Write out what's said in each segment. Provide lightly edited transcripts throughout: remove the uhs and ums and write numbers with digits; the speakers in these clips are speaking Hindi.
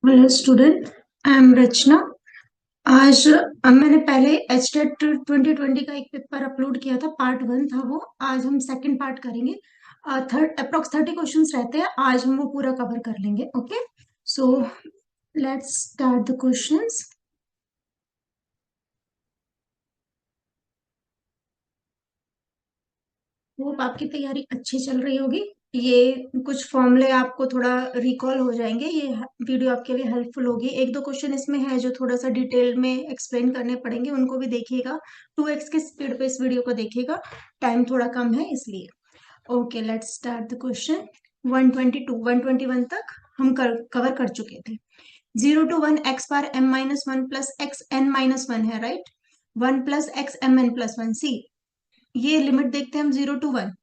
हेलो स्टूडेंट, आई एम रचना। आज मैंने पहले एच टेट 2020 का एक पेपर अपलोड किया था, पार्ट 1 था वो। आज हम सेकंड पार्ट करेंगे। थर्ड अप्रोक्स 30 क्वेश्चंस रहते हैं, आज हम वो पूरा कवर कर लेंगे। Okay, so let's start the questions. Hope आपकी तैयारी अच्छी चल रही होगी। ये कुछ फॉर्मूले आपको थोड़ा रिकॉल हो जाएंगे, ये वीडियो आपके लिए हेल्पफुल होगी। एक दो क्वेश्चन इसमें है जो थोड़ा सा डिटेल में एक्सप्लेन करने पड़ेंगे, उनको भी देखिएगा। 2x की स्पीड पे इस वीडियो को देखिएगा, टाइम थोड़ा कम है इसलिए। Okay, let's start the question. 122 121 तक हम कवर कर चुके थे। 0 to 1 x बार m-1 plus x n minus one है, राइट। 1 + x mn+1 सी, ये लिमिट देखते हैं हम 0 to 1।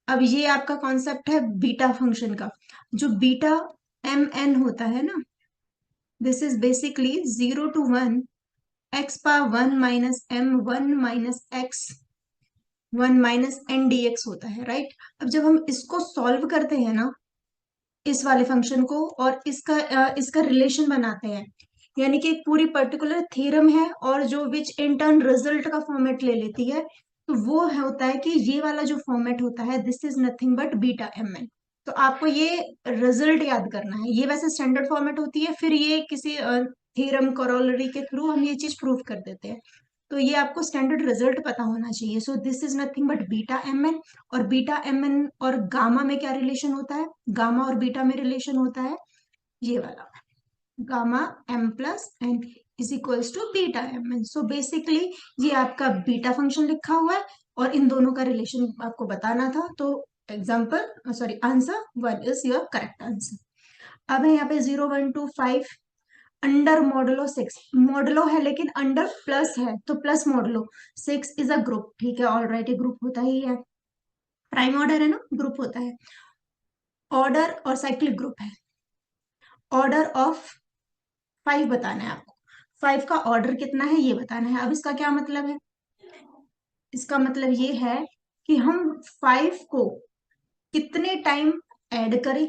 अब ये आपका कॉन्सेप्ट है बीटा फंक्शन का। जो बीटा एम एन होता है ना, this is basically 0 to 1 x⁻1 - m1 - x 1 - n dx होता है, राइट। अब जब हम इसको सॉल्व करते हैं ना, इस वाले फंक्शन को, और इसका रिलेशन बनाते हैं, यानी कि एक पूरी पर्टिकुलर थ्योरम है और जो विच इन टर्न रिजल्ट का फॉर्मेट ले लेती है, तो वो है होता है कि ये वाला जो फॉर्मेट होता है, this is nothing but beta m n. तो आपको ये रिजल्ट याद करना है। ये वैसे स्टैंडर्ड फॉर्मेट होती है, फिर ये किसी थ्योरम कोरोलरी के थ्रू हम ये चीज प्रूव कर देते हैं। तो ये आपको स्टैंडर्ड रिजल्ट पता होना चाहिए। So this is nothing but beta m n. और बीटा एम एन और गामा में क्या रिलेशन होता है? गामा और बीटा में रिलेशन होता है ये वाला, gamma m+n is equals to beta m n. So basically ये आपका बीटा फंक्शन लिखा हुआ है और इन दोनों का रिलेशन आपको बताना था। तो example sorry answer 1 is your correct answer. अब है यहाँ पे 0 1 2 5 अंडर मॉडुलो 6। मॉडुलो है लेकिन अंडर प्लस है, तो plus modulo 6 is a group. ठीक है, ऑल राइट, ग्रुप होता ही है। प्राइम ऑर्डर है ना, ग्रुप होता है। ऑर्डर और साइक्लिक ग्रुप है। ऑर्डर ऑफ 5 बताना है आपको। 5 का ऑर्डर कितना है ये बताना है। अब इसका क्या मतलब है? इसका मतलब ये है कि हम 5 को कितने टाइम ऐड करें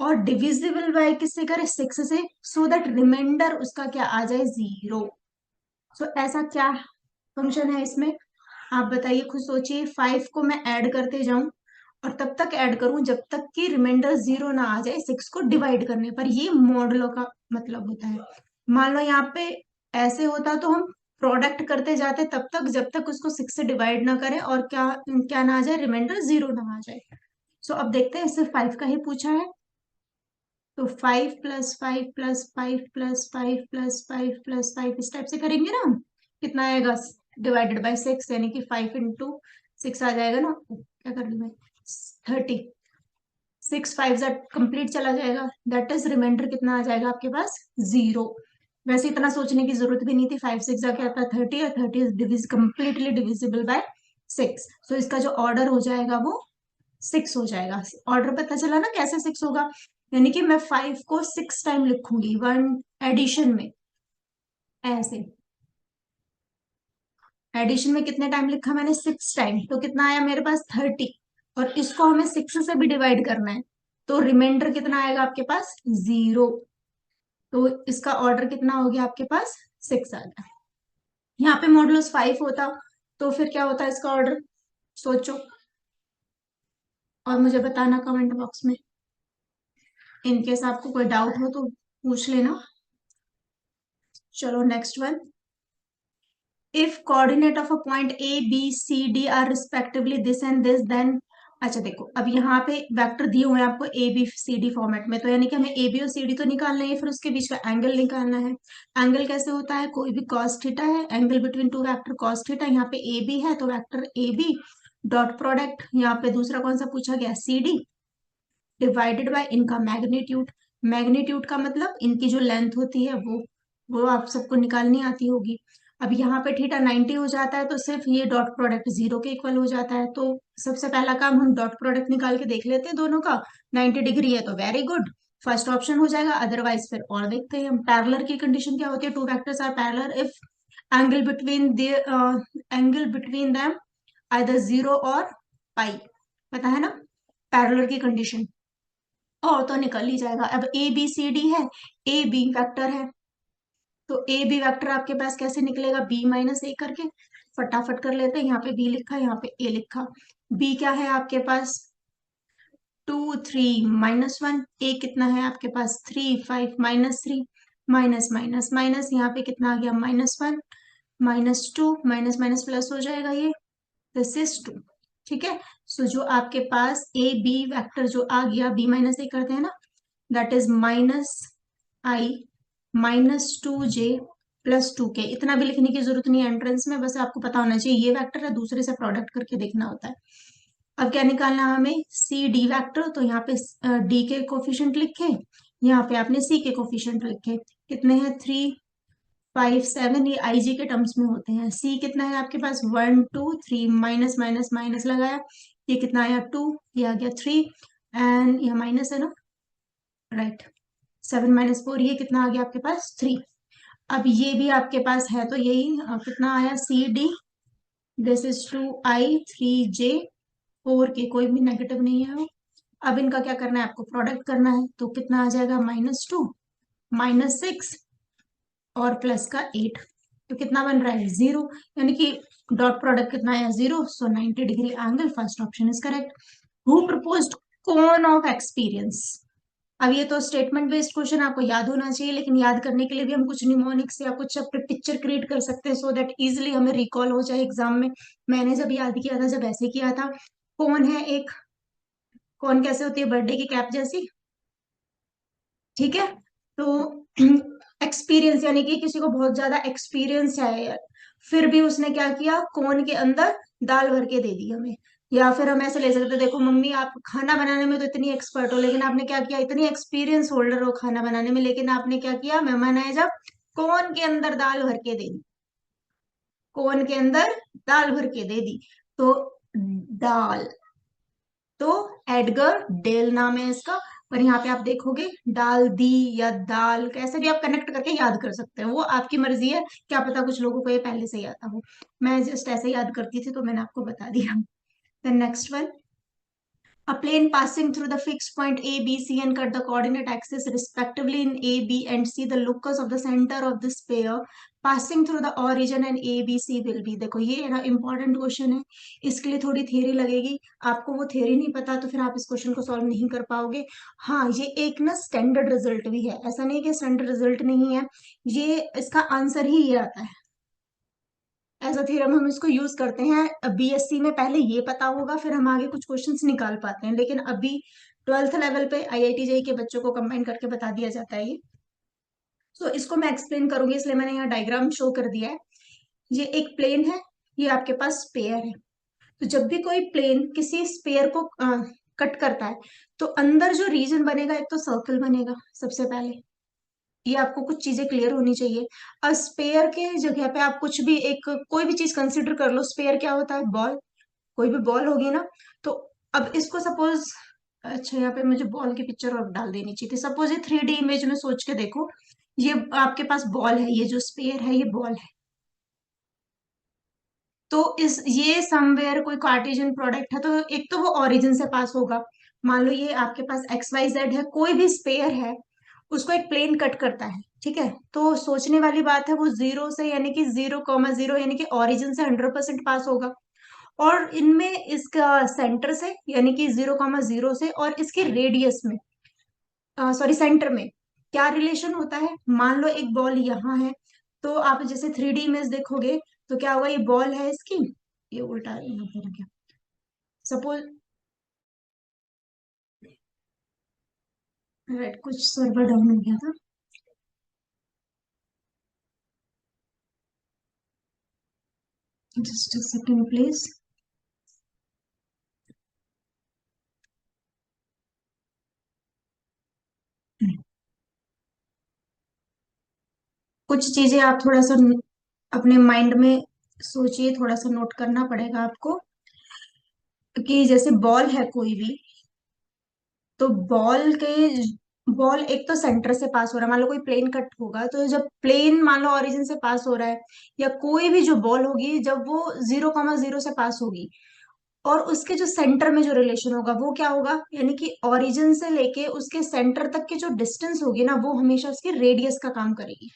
और डिविजिबल बाय किससे करें? 6 से, सो दैट रिमाइंडर उसका क्या आ जाए? 0। सो ऐसा क्या फंक्शन है इसमें? आप बताइए, खुद सोचिए। 5 को मैं ऐड करते जाऊं और तब तक ऐड करूं जब तक कि रिमाइंडर 0 ना आ जाए 6 को डिवाइड करने पर। ये मॉडुलो का मतलब होता है। मान लो यहाँ पे ऐसे होता तो हम प्रोडक्ट करते जाते तब तक जब तक उसको 6 से डिवाइड ना करें और क्या क्या ना आ जाए? रिमाइंडर 0 ना आ जाए। सो अब देखते हैं, सिर्फ 5 का ही पूछा है। तो 5 + 5 + 5 + 5 + 5 इस टाइप से करेंगे ना हम। कितना आएगा? डिवाइडेड बाय 6, यानी कि 5 × 6 आ जाएगा ना। क्या कर लूं मैं? 30। 6 5 कंप्लीट चला जाएगा, दैट इज रिमाइंडर कितना आ जाएगा आपके पास? 0। वैसे इतना सोचने की जरूरत भी नहीं थी। 5 6 क्या आता है? 30, और 30 इज कम्प्लीटली डिविजिबल बाय 6। सो इसका जो ऑर्डर हो जाएगा वो 6 हो जाएगा। ऑर्डर पता चला ना कैसे 6 होगा? यानी कि मैं 5 को 6 टाइम लिखूंगी, वन एडिशन में। ऐसे एडिशन में कितने टाइम लिखा मैंने? 6 टाइम। तो कितना आया मेरे पास? 30। और इसको हमें 6 से भी डिवाइड करना है, तो रिमाइंडर कितना आएगा आपके पास? 0। तो इसका ऑर्डर कितना हो गया आपके पास? 6 आ गया। यहाँ पे मॉडुलस 5 होता तो फिर क्या होता है इसका ऑर्डर? सोचो और मुझे बताना कमेंट बॉक्स में। इनकेस आपको कोई डाउट हो तो पूछ लेना। चलो next one. If coordinate of a point A B C D are respectively this and this, then. अच्छा देखो, अब यहाँ पे वेक्टर दिए हुए हैं आपको A B C D format में, तो यानी कि हमें ए बी और सी डी तो निकालना है, फिर उसके बीच का एंगल निकालना है। एंगल कैसे होता है? कोई भी कॉस थीटा है, angle between two vector cos theta. यहाँ पे ए बी है तो vector A B dot product, यहाँ पे दूसरा कौन सा पूछा गया? सी डी, डिवाइडेड बाय इनका मैग्नीट्यूड। मैग्नीट्यूड का मतलब इनकी जो लेंथ होती है वो आप सबको निकालनी आती होगी। अब यहाँ पे थीटा 90 हो जाता है तो सिर्फ ये डॉट प्रोडक्ट 0 के इक्वल हो जाता है। तो सबसे पहला काम हम डॉट प्रोडक्ट निकाल के देख लेते हैं दोनों का। 90 डिग्री है तो वेरी गुड, फर्स्ट ऑप्शन हो जाएगा। अदरवाइज फिर और देखते हैं हम। पैरेलल की कंडीशन क्या होती है? Two vectors are parallel if angle between the angle between them either 0 और पाई। पता है ना पैरेलल की कंडीशन? और तो निकल ही जाएगा। अब ए बी सी डी है, ए बी वेक्टर है, तो ए बी वेक्टर आपके पास कैसे निकलेगा, बी माइनस ए करके। फटाफट कर लेते हैं, यहाँ पे बी लिखा, यहाँ पे ए लिखा। बी क्या है आपके पास, 2 3 -1। ए कितना है आपके पास, 3 5 -3, माइनस माइनस माइनस, यहाँ पे कितना आ गया, -1, -2, माइनस माइनस प्लस हो जाएगा ये, दिस इज 2। ठीक है। सो जो आपके पास ए बी वेक्टर जो आ गया, बी माइनस ए करते हैं ना, that is -i -2j +2k। इतना भी लिखने की जरूरत नहीं है एंट्रेंस में, बस आपको पता होना चाहिए ये वेक्टर है, दूसरे से प्रोडक्ट करके देखना होता है। अब क्या निकालना है हमें, सी डी वेक्टर। तो यहाँ पे डी के कोफिशिएंट लिखे, यहाँ पे आपने सी के कोफिशिएंट लिखे। कितने हैं, 3 5 7, ये आई जी के टर्म्स में होते हैं। सी कितना है आपके पास, 1 2 3, माइनस माइनस माइनस लगाया, ये कितना आया 2, ये आ गया 3, एंड ये माइनस है ना, राइट। 7 - 4, ये कितना आ गया आपके पास, 3। अब ये भी आपके पास है, तो यही कितना आया, C D, this is 2i 3j 4k, कोई भी नेगेटिव नहीं है वो। अब इनका क्या करना है, आपको प्रोडक्ट करना है, तो कितना आ जाएगा, -2 -6 और प्लस का 8, तो कितना बन रहा है, 0। यानी कि डॉट प्रोडक्ट कितना है, 0। सो 90 degree angle, first option is correct. Who proposed cone of experience. अब ये तो स्टेटमेंट बेस्ड क्वेश्चन आपको याद होना चाहिए, लेकिन याद करने के लिए भी हम कुछ निमोनिक्स या कुछ पिक्चर क्रिएट कर सकते हैं, सो दैट इजिली हमें रिकॉल हो जाए एग्जाम में। मैंने जब याद किया था, जब ऐसे किया था, कौन है एक, कौन कैसे होती है, बर्थडे की कैप जैसी। ठीक है। तो एक्सपीरियंस यानी कि किसी को बहुत ज्यादा एक्सपीरियंस है यार, फिर भी उसने क्या किया, कोन के अंदर दाल भर के दे दी हमें। या फिर हम ऐसे ले सकते हैं, देखो मम्मी आप खाना बनाने में तो इतनी एक्सपर्ट हो, लेकिन आपने क्या किया, इतनी एक्सपीरियंस होल्डर हो खाना बनाने में, लेकिन आपने क्या किया, मेहमान आए जब, कोन के अंदर दाल भर के दे दी, कोन के अंदर दाल भर के दे दी। तो दाल, तो एडगर डेल नाम है इसका। पर यहाँ पे आप देखोगे डाल दी या दाल, कैसे भी आप कनेक्ट करके याद कर सकते हो, वो आपकी मर्जी है। क्या पता कुछ लोगों को ये पहले से ही आता हो, मैं जस्ट ऐसे याद करती थी तो मैंने आपको बता दिया। The next one, a plane passing through the fixed point A, B, C and cut the coordinate axis respectively in A, B and C. The locus of the center of this pair passing through the origin and A, B, C will be। देखो ये ना इंपॉर्टेंट क्वेश्चन है, इसके लिए थोड़ी थियरी लगेगी। आपको वो थियरी नहीं पता तो फिर आप इस क्वेश्चन को सॉल्व नहीं कर पाओगे। हाँ, ये एक ना स्टैंडर्ड रिजल्ट भी है, ऐसा नहीं कि स्टैंडर्ड रिजल्ट नहीं है, ये इसका आंसर ही ये आता है। एज अ थ्योरम हम इसको यूज करते हैं बीएससी में, पहले ये पता होगा फिर हम आगे कुछ क्वेश्चंस निकाल पाते हैं, लेकिन अभी ट्वेल्थ लेवल पे आईआईटी जेई के बच्चों को कंबाइन करके बता दिया जाता है ये। सो इसको मैं एक्सप्लेन करूंगी, इसलिए मैंने यहाँ डायग्राम शो कर दिया है। ये एक प्लेन है, ये आपके पास स्पेयर है। तो जब भी कोई प्लेन किसी स्पेयर को कट करता है, तो अंदर जो रीजन बनेगा, एक तो सर्कल बनेगा सबसे पहले। ये आपको कुछ चीजें क्लियर होनी चाहिए। और स्पेयर के जगह पे आप कुछ भी एक कोई भी चीज कंसिडर कर लो। स्पेयर क्या होता है, बॉल, कोई भी बॉल होगी ना। तो अब इसको सपोज, अच्छा यहाँ पे मुझे बॉल की पिक्चर और डाल देनी चाहिए थी। सपोज ये 3D इमेज में सोच के देखो, ये आपके पास बॉल है, ये जो स्पेयर है ये बॉल है। तो इस ये समवेयर कोई कार्टेशियन प्रोडक्ट है, तो एक तो वो ओरिजिन से पास होगा। मान लो ये आपके पास XYZ है, कोई भी स्पेयर है, उसको एक प्लेन कट करता है। ठीक है, तो सोचने वाली बात है, वो जीरो से यानी कि 0,0 यानी कि ओरिजिन से 100% पास होगा। और इनमें इसका सेंटर से यानी कि 0,0 से और इसके रेडियस में, सॉरी सेंटर में क्या रिलेशन होता है। मान लो एक बॉल यहाँ है, तो आप जैसे 3D इमेज देखोगे, तो क्या होगा, ये बॉल है इसकी, ये उल्टा यहाँ पे रख गया सपोज, राइट, कुछ सर्वर डाउन हो गया था, जस्ट अ सेकंड प्लीज। कुछ चीजें आप थोड़ा सा अपने माइंड में सोचिए, थोड़ा सा नोट करना पड़ेगा आपको, कि जैसे बॉल है कोई भी, तो बॉल एक तो सेंटर से पास हो रहा है। मान लो कोई प्लेन कट होगा, तो जब प्लेन मान लो ओरिजिन से पास हो रहा है, या कोई भी जो बॉल होगी जब वो 0,0 से पास होगी, और उसके जो सेंटर में जो रिलेशन होगा वो क्या होगा, यानी कि ओरिजिन से लेके उसके सेंटर तक की जो डिस्टेंस होगी ना वो हमेशा उसके रेडियस का काम करेगी।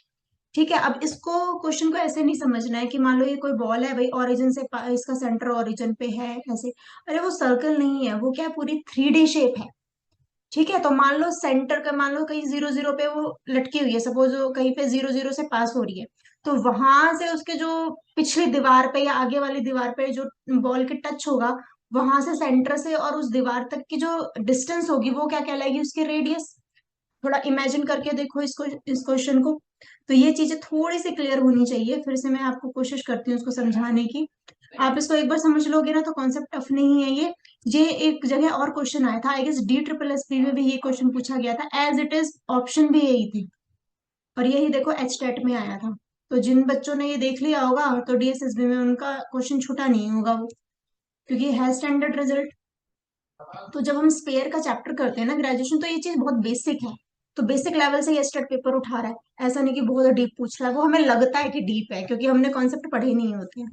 ठीक है, अब इसको क्वेश्चन को ऐसे नहीं समझना है कि मान लो ये कोई बॉल है भाई, ओरिजिन से इसका सेंटर ओरिजिन पे है ऐसे। अरे वो सर्कल नहीं है, वो क्या पूरी 3D शेप है। ठीक है, तो मान लो सेंटर का, मान लो कहीं 0 0 पे वो लटकी हुई है, सपोज वो कहीं पे 0 0 से पास हो रही है, तो वहां से उसके जो पिछली दीवार पे या आगे वाली दीवार पे जो बॉल के टच होगा, वहां से सेंटर से और उस दीवार तक की जो डिस्टेंस होगी वो क्या कहलाएगी, उसकी रेडियस। थोड़ा इमेजिन करके देखो इसको, इस क्वेश्चन को। तो ये चीजें थोड़ी सी क्लियर होनी चाहिए, फिर से मैं आपको कोशिश करती हूँ उसको समझाने की। आप इसको एक बार समझ लोगे ना तो कॉन्सेप्ट टफ नहीं है ये एक जगह और क्वेश्चन आया था, आई गेस DSSS में भी ये क्वेश्चन पूछा गया था, एज इट इज ऑप्शन भी यही थे। और यही देखो HTET में आया था। तो जिन बच्चों ने ये देख लिया होगा तो DSSB में उनका क्वेश्चन छूटा नहीं होगा वो, क्योंकि है स्टैंडर्ड रिजल्ट। तो जब हम स्पेयर का चैप्टर करते हैं ना ग्रेजुएशन, तो ये चीज बहुत बेसिक है। तो बेसिक लेवल से ये स्टेट पेपर उठा रहा है, ऐसा नहीं कि बहुत डीप पूछ रहा है, वो हमें लगता है कि डीप है क्योंकि हमने कॉन्सेप्ट पढ़े ही नहीं होते हैं।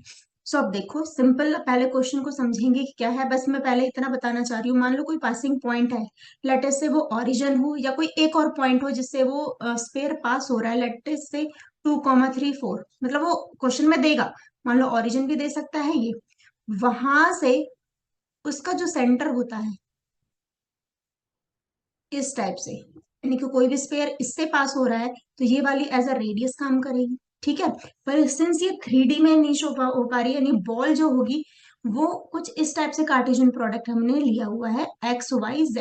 सो अब देखो सिंपल, पहले क्वेश्चन को समझेंगे कि क्या है। बस मैं पहले इतना बताना चाह रही हूँ, मान लो कोई पासिंग पॉइंट है, लेटेस से वो ओरिजिन हो या कोई एक और पॉइंट हो जिससे वो स्पेयर पास हो रहा है, लेटेस से 2,3 4, मतलब वो क्वेश्चन में देगा। मान लो ओरिजिन भी दे सकता है ये, वहां से उसका जो सेंटर होता है इस टाइप से, यानी कि कोई भी स्पेयर इससे पास हो रहा है तो ये वाली एज अ रेडियस काम करेगी। ठीक है, पर सिंस ये 3D में नहीं हो पा रही, यानी बॉल जो होगी वो कुछ इस टाइप से कार्टेशियन प्रोडक्ट हमने लिया हुआ है XYZ,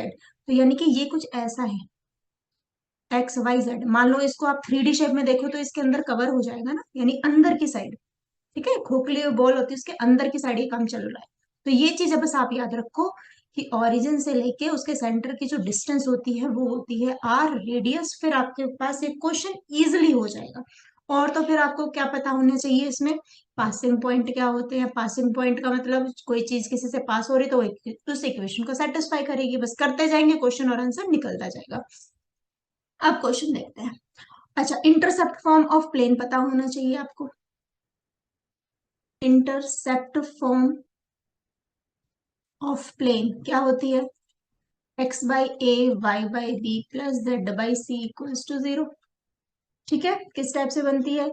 तो यानी कि ये कुछ ऐसा है XYZ। मान लो इसको आप 3D शेप में देखो तो इसके अंदर कवर हो जाएगा ना, यानी अंदर की साइड। ठीक है, खोखली बॉल होती है उसके अंदर की साइड ये काम चल रहा है। तो ये चीज बस आप याद रखो कि ओरिजिन से लेके उसके सेंटर की जो डिस्टेंस होती है वो होती है R रेडियस, फिर आपके पास एक क्वेश्चन इजिली हो जाएगा। और तो फिर आपको क्या पता होना चाहिए इसमें, पासिंग पॉइंट क्या होते हैं। पासिंग पॉइंट का मतलब कोई चीज किसी से पास हो रही तो उस इक्वेशन को सेटिस्फाई करेगी, बस करते जाएंगे क्वेश्चन और आंसर निकलता जाएगा। अब क्वेश्चन देखते हैं। अच्छा, इंटरसेप्ट फॉर्म ऑफ प्लेन पता होना चाहिए आपको। इंटरसेप्ट फॉर्म ऑफ प्लेन क्या होती है, x/a y/b plus z/c equals to 0। ठीक है, किस टाइप से बनती है,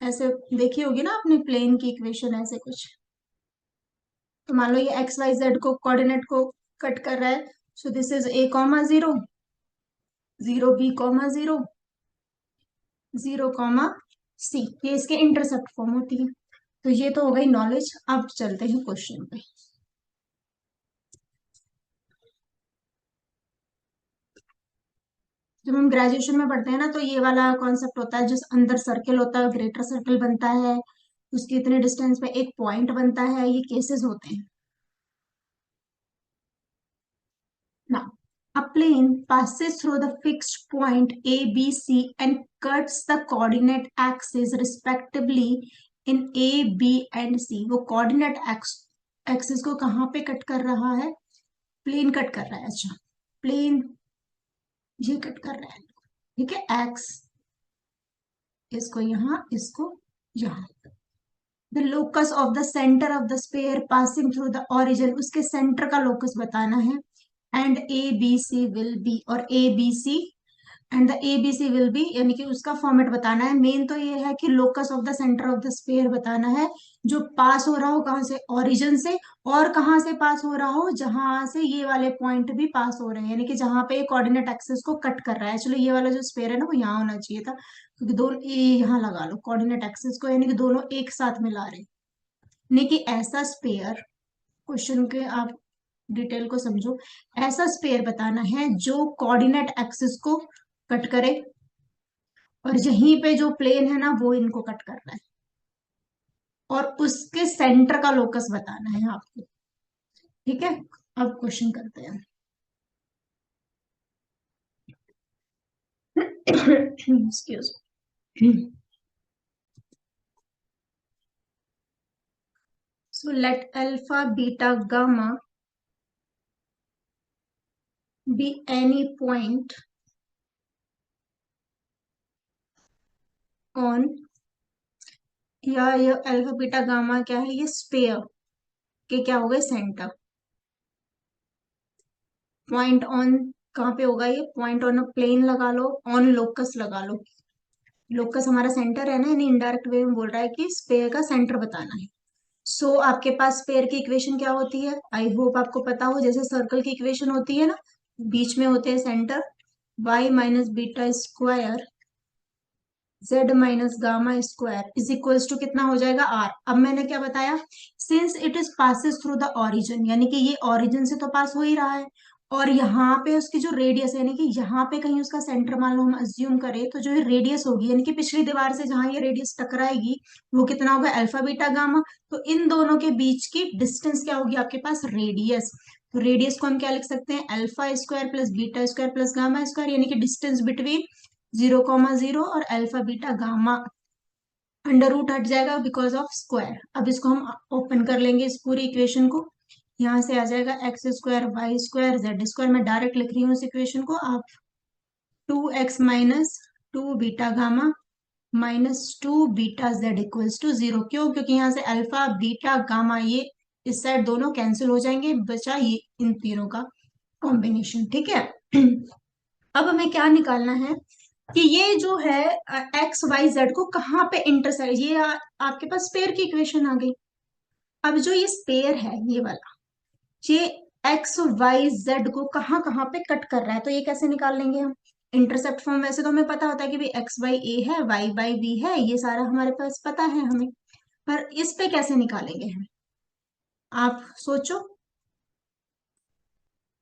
ऐसे देखी होगी ना आपने प्लेन की इक्वेशन ऐसे कुछ। तो मान लो ये XYZ को कोऑर्डिनेट को कट कर रहा है, so this is a, 0 0, b, 0 0, c, ये इसके इंटरसेप्ट फॉर्म होती है। तो ये तो हो गई नॉलेज, अब चलते हैं क्वेश्चन पे। जब हम ग्रेजुएशन में पढ़ते हैं ना तो ये वाला कॉन्सेप्ट होता है, जो अंदर सर्कल होता है ग्रेटर सर्कल बनता है, उसके इतने डिस्टेंस पे एक पॉइंट बनता है, ये केसेस होते हैं ना। A plane passes through the fixed point A, B, C and cuts the coordinate axes respectively in A, B and C। वो coordinate axis को कहाँ पे कट कर रहा है, प्लेन कट कर रहा है। अच्छा, प्लेन ये कट कर रहा है। ठीक है, एक्स इसको यहाँ, इसको यहाँ। The locus of the centre of the sphere passing through the origin, उसके सेंटर का लोकस बताना है। एंड ABC विल बी, और ABC and the ABC will be, यानी कि उसका फॉर्मेट बताना है। मेन तो ये है कि locus of the centre of the sphere बताना है, जो पास हो रहा हो कहाँ से, ओरिजिन से। और कहाँ से पास हो रहा हो, जहां से ये वाले पॉइंट भी पास हो रहे हैं, यानी कि जहां पे कोऑर्डिनेट एक्सिस को कट कर रहा है। चलो ये वाला जो स्पेयर है ना वो यहाँ होना चाहिए था, क्योंकि दोनों ये यहाँ लगा लो कोऑर्डिनेट एक्सिस को, यानी कि दोनों एक साथ मिला रहे। नहीं कि ऐसा स्पेयर, क्वेश्चन के आप डिटेल को समझो, ऐसा स्पेयर बताना है जो कोऑर्डिनेट एक्सिस को कट करे, और यहीं पे जो प्लेन है ना वो इनको कट कर रहा है, और उसके सेंटर का लोकस बताना है आपको। ठीक है, अब क्वेश्चन करते हैं। Excuse. So let alpha, beta, gamma be any point on, या ये अल्फा बीटा गामा क्या है, ये स्पेयर के क्या हो गए, सेंटर। पॉइंट ऑन कहाँ पे होगा ये, पॉइंट ऑन अ प्लेन लगा लो, ऑन लोकस लगा लो। लोकस हमारा सेंटर है ना, यानी इनडायरेक्ट वे में बोल रहा है कि स्पेयर का सेंटर बताना है। सो आपके पास स्पेयर की इक्वेशन क्या होती है, आई होप आपको पता हो, जैसे सर्कल की इक्वेशन होती है ना, बीच में होते हैं centre, y minus beta square z minus gamma square is equals to कितना हो जाएगा, r। अब मैंने क्या बताया, since it is passes through the origin, यानी कि ये ओरिजिन से तो पास हो ही रहा है, और यहाँ पे उसकी जो रेडियस है, यानी कि यहाँ पे कहीं उसका सेंटर मान लो हम अज्यूम करें, तो जो ये रेडियस होगी, यानी कि पिछली दीवार से जहां ये रेडियस टकराएगी, वो कितना होगा, अल्फा बीटा गामा। तो इन दोनों के बीच की डिस्टेंस क्या होगी आपके पास, रेडियस। तो रेडियस को हम क्या लिख सकते हैं, alpha square plus beta square plus gamma square, यानी कि डिस्टेंस बिटवीन 0,0 और alpha beta gamma. Under root हट जाएगा बिकॉज ऑफ स्क्वायर। अब इसको हम ओपन कर लेंगे इस पूरी इक्वेशन को, यहाँ से आ जाएगा x square y square z square. मैं डायरेक्ट लिख रही हूँ इस इक्वेशन को, आप 2x minus 2 beta gamma minus 2 beta z equals to 0। क्यों, क्योंकि यहाँ से अल्फा बीटा गामा ये इस साइड दोनों कैंसिल हो जाएंगे, बचा ये इन तीनों का कॉम्बिनेशन। ठीक है। अब हमें क्या निकालना है कि ये जो है एक्स वाई जेड को कहाँ पे इंटरसेक्ट, ये आपके पास स्पेयर की इक्वेशन आ गई। अब जो ये स्पेयर है ये वाला, ये एक्स वाई जेड को कहाँ कहाँ पे कट कर रहा है, तो ये कैसे निकाल लेंगे हम, इंटरसेप्ट फॉर्म। वैसे तो हमें पता होता है कि भाई एक्स बाई ए है, वाई बाई बी है, ये सारा हमारे पास पता है हमें, पर इस पे कैसे निकालेंगे हम, आप सोचो।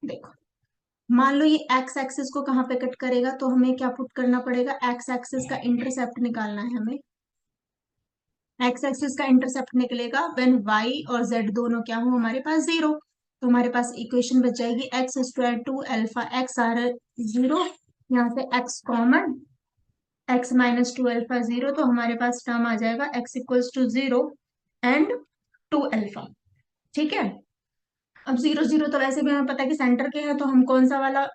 देखो, मान लो ये एक्स एक्सिस को कहाँ पे कट करेगा, तो हमें क्या पुट करना पड़ेगा, एक्स एक्सिस का इंटरसेप्ट निकालना है हमें। एक्स एक्सिस का इंटरसेप्ट निकलेगा व्हेन वाई और जेड दोनों क्या हो हमारे पास 0। तो हमारे पास इक्वेशन बच जाएगी x square two alpha x are 0, यहाँ से x common, x minus 2 alpha 0, तो हमारे पास टर्म आ जाएगा x equals to 0 and 2 alpha. ठीक है। अब 0 0 तो वैसे भी हमें पता है कि सेंटर के हैं, तो हम कौन सा वाला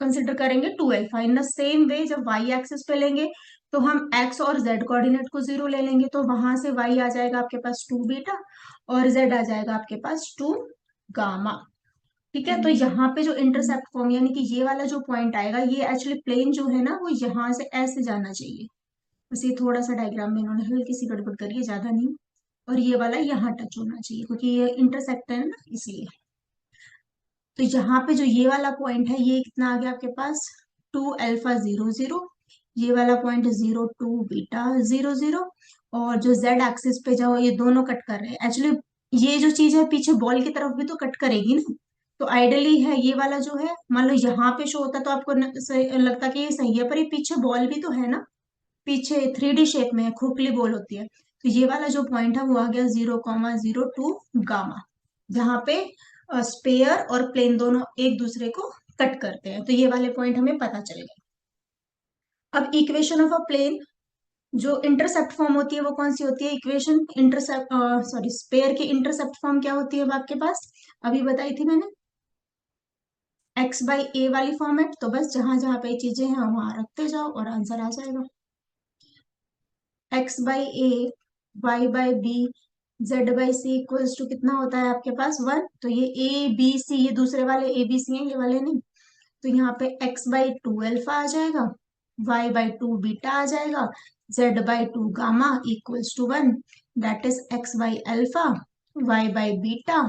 कंसिडर करेंगे, 2 alpha. In the same way जब वाई एक्सिस पे लेंगे, तो हम एक्स और जेड कोऑर्डिनेट को 0 ले लेंगे, तो वहां से वाई आ जाएगा आपके पास 2 बीटा, और जेड आ जाएगा आपके पास 2 गामा। ठीक है। तो यहाँ पे जो इंटरसेप्ट फॉर्म, यानी कि ये वाला जो पॉइंट आएगा, ये एक्चुअली प्लेन जो है ना, वो यहाँ से ऐसे जाना चाहिए। बस ये थोड़ा सा डायग्राम में इन्होंने हल्की सी गड़बड़ करी है, ज्यादा नहीं। और ये वाला यहाँ टच होना चाहिए, क्योंकि ये इंटरसेक्ट है ना, इसलिए। तो यहाँ पे जो ये वाला पॉइंट है, ये कितना आ गया आपके पास, 2 अल्फा 0 0। ये वाला पॉइंट 0 2 बीटा 0 0। और जो जेड एक्सिस पे जो ये दोनों कट कर रहे हैं, एक्चुअली ये जो चीज है पीछे बॉल की तरफ भी तो कट करेगी ना। तो आइडियली है ये वाला जो है, मान लो यहाँ पे शो होता तो आपको लगता कि ये सही है, पर ये पीछे बॉल भी तो है ना, पीछे 3D शेप में है, खोखली बॉल होती है। तो ये वाला जो पॉइंट है वो आ गया 0,02 गामा, जहां पे स्पेयर और प्लेन दोनों एक दूसरे को कट करते हैं। तो ये वाले पॉइंट हमें पता चल गए। अब इक्वेशन ऑफ अ प्लेन, जो इंटरसेप्ट फॉर्म होती है वो कौन सी होती है, इक्वेशन इंटरसेप्ट, सॉरी, स्पेयर की इंटरसेप्ट फॉर्म क्या होती है अब आपके पास, अभी बताई थी मैंने, एक्स बाई ए वाली फॉर्मेट। तो बस जहां जहां पे चीजें हैं वहां रखते जाओ और आंसर आ जाएगा। X by a, y by b, z by c equals to कितना होता है आपके पास 1। तो ये ए बी सी, ये दूसरे वाले ए बी सी हैं, ये वाले नहीं। तो यहाँ पे एक्स बाई 2 अल्फा आ जाएगा, वाई बाई 2 बीटा आ जाएगा, z by 2 gamma equals to 1। That is x by alpha, y by beta,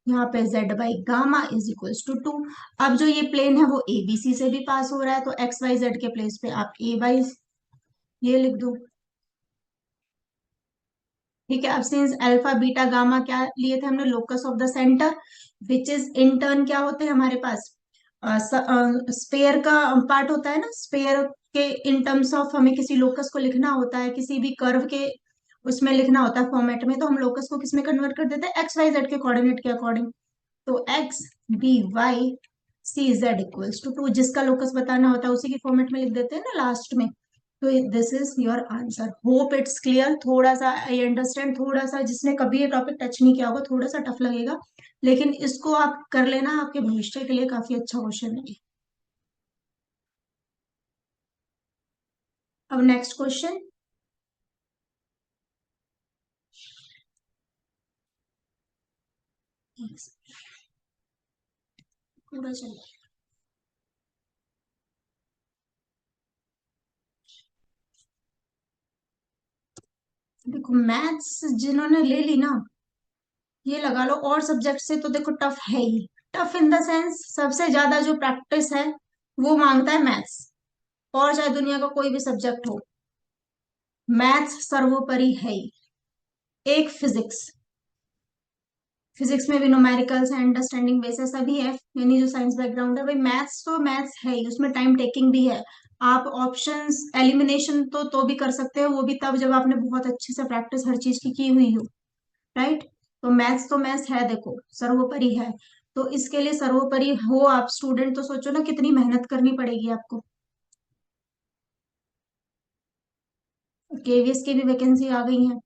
यहाँ पे z by gamma is equals to 2। अब जो ये प्लेन है वो ए बी सी से भी पास हो रहा है, तो एक्स वाई जेड के प्लेस पे आप ए बाई ये लिख दो। ठीक है। अब सिंस अल्फा बीटा गामा क्या लिए थे हमने, locus of the centre, which is in turn क्या होते हैं हमारे पास, स्पेयर का पार्ट होता है ना, स्पेयर के इन टर्म्स ऑफ हमें किसी लोकस को लिखना होता है, किसी भी कर्व के उसमें लिखना होता है फॉर्मेट में, तो हम लोकस को किस में कन्वर्ट कर देते हैं, एक्स वाई जेड के कोऑर्डिनेट के अकॉर्डिंग। तो x b y c z equals to 2, जिसका लोकस बताना होता है उसी की फॉर्मेट में लिख देते हैं ना लास्ट में। तो this is your answer. Hope it's clear. थोड़ा सा आई अंडरस्टैंड, थोड़ा सा जिसने कभी ये टॉपिक टच नहीं किया होगा थोड़ा सा टफ लगेगा, लेकिन इसको आप कर लेना, आपके भविष्य के लिए काफी अच्छा क्वेश्चन है। अब नेक्स्ट क्वेश्चन, एक पूरा चल। देखो मैथ्स जिन्होंने ले ली ना, ये लगा लो और सब्जेक्ट से तो देखो टफ है ही। टफ इन द सेंस सबसे ज्यादा जो प्रैक्टिस है वो मांगता है मैथ्स। और चाहे दुनिया का कोई भी सब्जेक्ट हो, मैथ्स सर्वोपरि है ही। एक फिजिक्स, फिजिक्स में भी न्यूमेरिकल्स है, अंडरस्टैंडिंग बेसिस सभी है, यानी जो साइंस बैकग्राउंड है भाई, मैथ्स तो मैथ्स है ही, उसमें टाइम टेकिंग भी है। आप ऑप्शंस एलिमिनेशन तो भी कर सकते हो, वो भी तब जब आपने बहुत अच्छे से प्रैक्टिस हर चीज की हुई हो, राइट। तो मैथ्स है देखो, सर्वोपरि है। तो इसके लिए सर्वोपरि हो आप स्टूडेंट, तो सोचो ना कितनी मेहनत करनी पड़ेगी आपको। केवीएस की भी वैकेंसी आ गई है।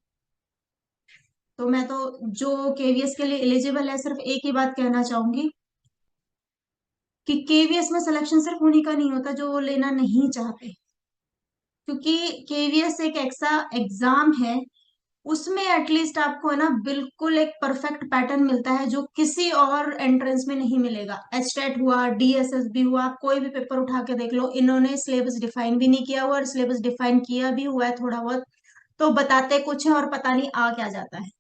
तो मैं तो, जो केवीएस के लिए एलिजिबल है, सिर्फ एक ही बात कहना चाहूंगी कि केवीएस में सिलेक्शन सिर्फ उन्हीं का नहीं होता जो वो लेना नहीं चाहते। क्योंकि केवीएस एक ऐसा एग्जाम है, उसमें एटलीस्ट आपको है ना बिल्कुल एक परफेक्ट पैटर्न मिलता है जो किसी और एंट्रेंस में नहीं मिलेगा। एचटेट हुआ, डीएसएसबी हुआ, आप कोई भी पेपर उठा के देख लो, इन्होंने सिलेबस डिफाइन भी नहीं किया हुआ, और सिलेबस डिफाइन किया भी हुआ है थोड़ा बहुत तो बताते कुछ है और पता नहीं आ क्या जाता है।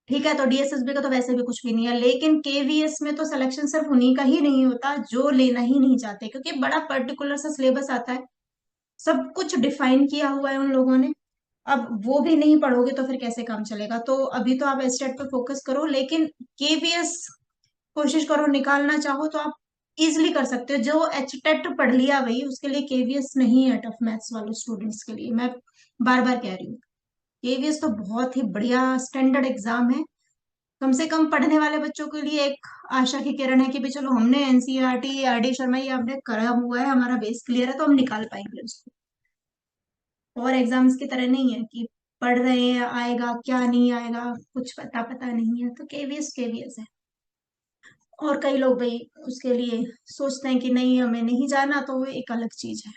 ठीक है, तो डीएसएसबी का तो वैसे भी कुछ भी नहीं है, लेकिन केवीएस में तो सिलेक्शन सिर्फ उन्हीं का ही नहीं होता जो लेना ही नहीं चाहते, क्योंकि बड़ा पर्टिकुलर सा सिलेबस आता है, सब कुछ डिफाइन किया हुआ है उन लोगों ने। अब वो भी नहीं पढ़ोगे तो फिर कैसे काम चलेगा। तो अभी तो आप एस्टेट पे फोकस करो, लेकिन केवीएस कोशिश करो, निकालना चाहो तो आप इजिली कर सकते हो। जो एचटेट पढ़ लिया भाई, उसके लिए केवीएस नहीं है टफ, मैथ्स वाले स्टूडेंट्स के लिए मैं बार बार कह रही हूँ। केवीएस तो बहुत ही बढ़िया स्टैंडर्ड एग्जाम है। कम से कम पढ़ने वाले बच्चों के लिए एक आशा की किरण है कि भाई चलो, हमने एनसीईआरटी, आरडी शर्मा, ये हमने करा हुआ है, हमारा बेस क्लियर है, तो हम निकाल पाएंगे उसको। और एग्जाम्स की तरह नहीं है कि पढ़ रहे हैं आएगा क्या नहीं आएगा, कुछ पता पता नहीं है। तो केवीएस केवीएस है। और कई लोग भाई उसके लिए सोचते हैं कि नहीं हमें नहीं जाना, तो वो एक अलग चीज है।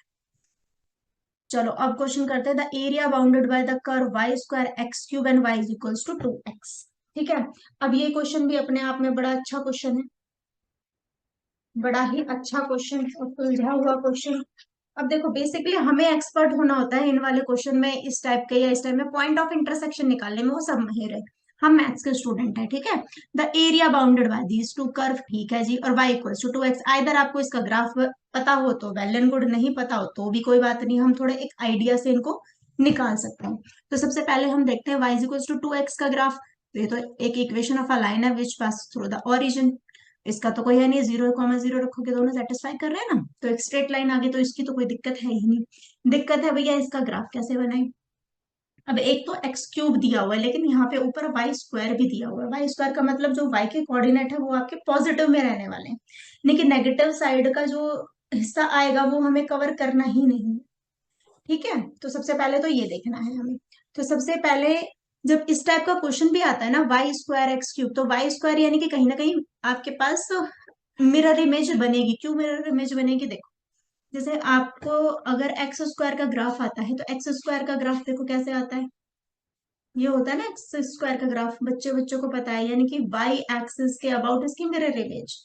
चलो अब क्वेश्चन करते हैं, the area bounded by the curve y square x cube and y is equals to 2x। ठीक है, अब ये क्वेश्चन भी अपने आप में बड़ा अच्छा क्वेश्चन है, बड़ा ही अच्छा क्वेश्चन और सुलझा हुआ क्वेश्चन। अब देखो बेसिकली हमें एक्सपर्ट होना होता है इन वाले क्वेश्चन में, इस टाइप के या इस टाइप में पॉइंट ऑफ इंटरसेक्शन निकालने में वो सब माहिर है। हम मैथ्स के स्टूडेंट है, ठीक है। The area bounded bye these two curve, ठीक है जी, और y equals to 2x। Either आपको इसका ग्राफ पता हो तो वेल एंड गुड, नहीं पता हो तो भी कोई बात नहीं, हम थोड़े एक आइडिया से इनको निकाल सकते हैं। तो सबसे पहले हम देखते हैं y इक्वल्स टू 2x का ग्राफ। तो ये तो एक इक्वेशन ऑफ अ लाइन है विच पास थ्रू द ओरिजिन। इसका तो कोई है नहीं, 0,0 रखोगे दोनों सेटिस्फाई कर रहे हैं ना, तो एक स्ट्रेट लाइन आ गई, तो इसकी तो कोई दिक्कत है ही नहीं। दिक्कत है भैया इसका ग्राफ कैसे बनाए। अब एक तो एक्स क्यूब दिया हुआ है, लेकिन यहाँ पे ऊपर वाई स्क्वायर भी दिया हुआ है। वाई स्क्वायर का मतलब जो वाई के कोऑर्डिनेट है वो आपके पॉजिटिव में रहने वाले हैं, लेकिन नेगेटिव साइड का जो हिस्सा आएगा वो हमें कवर करना ही नहीं है। ठीक है, तो सबसे पहले तो ये देखना है हमें। तो सबसे पहले जब इस टाइप का क्वेश्चन भी आता है ना, वाई स्क्वायर एक्स क्यूब, तो वाई स्क्वायर यानी कि कहीं ना कहीं आपके पास मिरर इमेज बनेगी। क्यों मिरर इमेज बनेगी, देखो जैसे आपको अगर एक्स स्क्वायर का ग्राफ आता है, तो एक्स स्क्वायर का ग्राफ देखो कैसे आता है, ये होता है ना एक्स स्क्वायर का ग्राफ, बच्चे बच्चों को पता है, यानी कि वाई एक्सिस के अबाउट इसकी मिरर इमेज।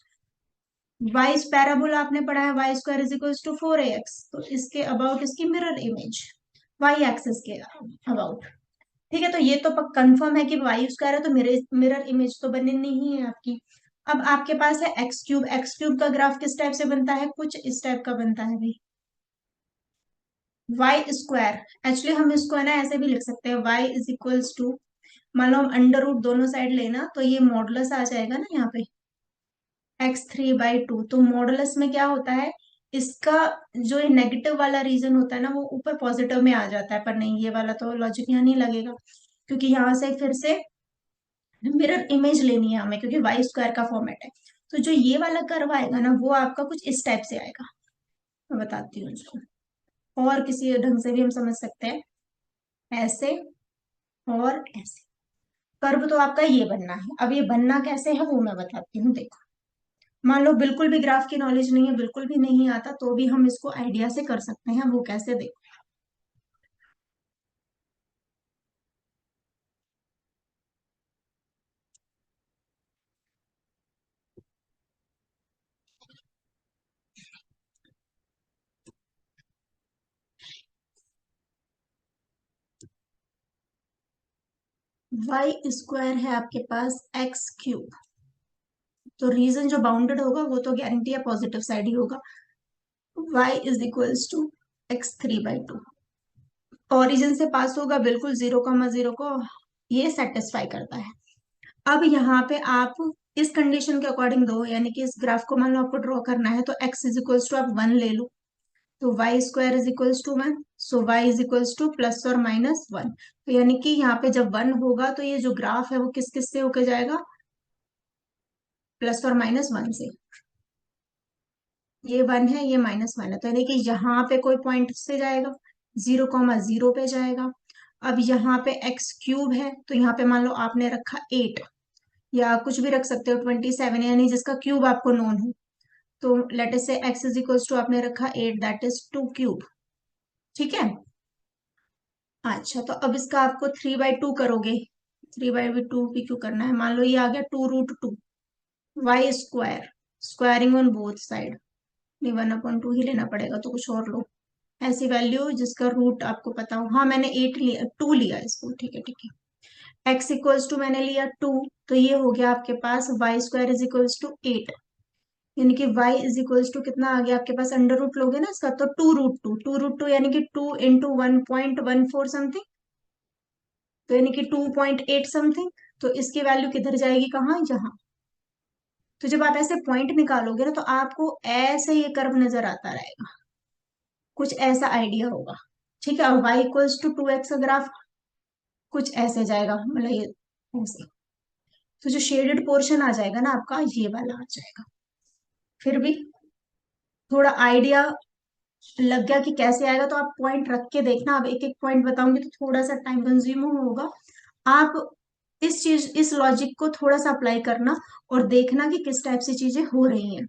वाई पैराबोला आपने पढ़ा है, y square is equal to 4ax, तो इसके अबाउट इसकी मिरर इमेज वाई एक्सिस के अबाउट। ठीक है, तो ये तो कंफर्म है कि वाई स्क्वायर है, तो मिरर इमेज तो बननी ही है आपकी। अब आपके पास है एक्स क्यूब। एक्स क्यूब का ग्राफ किस टाइप से बनता है, कुछ इस टाइप का बनता है भाई। वाई स्क्वायर, एक्चुअली हम इसको है ना ऐसे भी लिख सकते हैं, वाई इज इक्वल्स टू, मान लो हम अंडर रूट दोनों साइड लेना, तो ये मॉडुलस आ जाएगा ना यहाँ पे, x3/2। तो मॉडुलस में क्या होता है, इसका जो ये नेगेटिव वाला रीजन होता है ना, वो ऊपर पॉजिटिव में आ जाता है। पर नहीं, ये वाला तो लॉजिक यहाँ नहीं लगेगा, क्योंकि यहाँ से फिर से मिरर इमेज लेनी है हमें, क्योंकि वाई स्क्वायर का फॉर्मेट है। तो जो ये वाला कर्व आएगा ना, वो आपका कुछ इस टाइप से आएगा। मैं बताती हूँ इसको, और किसी ढंग से भी हम समझ सकते हैं, ऐसे और ऐसे। कर्व तो आपका ये बनना है। अब ये बनना कैसे है वो मैं बताती हूँ, देखो मान लो बिल्कुल भी ग्राफ की नॉलेज नहीं है, बिल्कुल भी नहीं आता, तो भी हम इसको आइडिया से कर सकते हैं। वो कैसे, देखो वाई स्क्वायर है आपके पास एक्स क्यूब, तो रीजन जो बाउंडेड होगा वो तो गारंटी है पॉजिटिव साइड ही होगा। Y is equals to x3/2, origin से पास होगा बिल्कुल 0,0 को, ये सेटिस्फाई करता है। अब यहाँ पे आप इस कंडीशन के अकॉर्डिंग दो, यानी कि इस ग्राफ को मान लो आपको ड्रॉ करना है, तो x इज इक्वल्स टू आप 1 ले लो, तो y square is equals to 1, so y is equals to +or -1। तो यानी कि यहाँ पे जब 1 होगा तो ये जो ग्राफ है वो किस किस से होके जाएगा, +or -1 से। ये 1 है, ये -1 है, तो यानी कि यहाँ पे कोई पॉइंट से जाएगा, 0,0 पे जाएगा। अब यहाँ पे एक्स क्यूब है, तो यहाँ पे मान लो आपने रखा 8, या कुछ भी रख सकते हो 27, यानी जिसका क्यूब आपको नोन हो। तो लेट अस से x इज इक्वल्स टू आपने रखा 8, दैट इज 2 क्यूब। ठीक है। अच्छा, तो अब इसका आपको 3/2 करोगे, 3/2 भी क्यों करना है, मान लो ये आ गया 2√2 y square, squaring on both side, नहीं 1/2 ही लेना पड़ेगा, तो कुछ और लो, ऐसी वैल्यू जिसका रूट आपको पता हो। हाँ मैंने 8 लिया, 2 लिया इसको, ठीक है ठीक है। x इक्वल्स टू मैंने लिया 2, तो ये हो गया आपके पास Y square is equals to 8, यानी कि y इज इक्वल्स टू कितना आ गया आपके पास, अंडर रूट लोगे ना इसका, तो 2√2 यानी कि 2 × 1.14 समथिंग, तो यानी कि 2.8 समथिंग। तो इसकी वैल्यू किधर जाएगी, कहाँ, यहाँ। तो जब आप ऐसे पॉइंट निकालोगे ना, तो आपको ऐसे ये कर्व नजर आता रहेगा, कुछ ऐसा आइडिया होगा। ठीक है। और y equals to 2x graph कुछ ऐसे जाएगा, मतलब ये ऐसे। तो जो शेडेड पोर्शन आ जाएगा ना आपका, ये वाला आ जाएगा। फिर भी थोड़ा आइडिया लग गया कि कैसे आएगा, तो आप पॉइंट रख के देखना। अब एक एक पॉइंट बताऊंगी तो थोड़ा सा टाइम कंज्यूम होगा। आप इस लॉजिक को थोड़ा सा अप्लाई करना और देखना कि किस टाइप से चीजें हो रही हैं।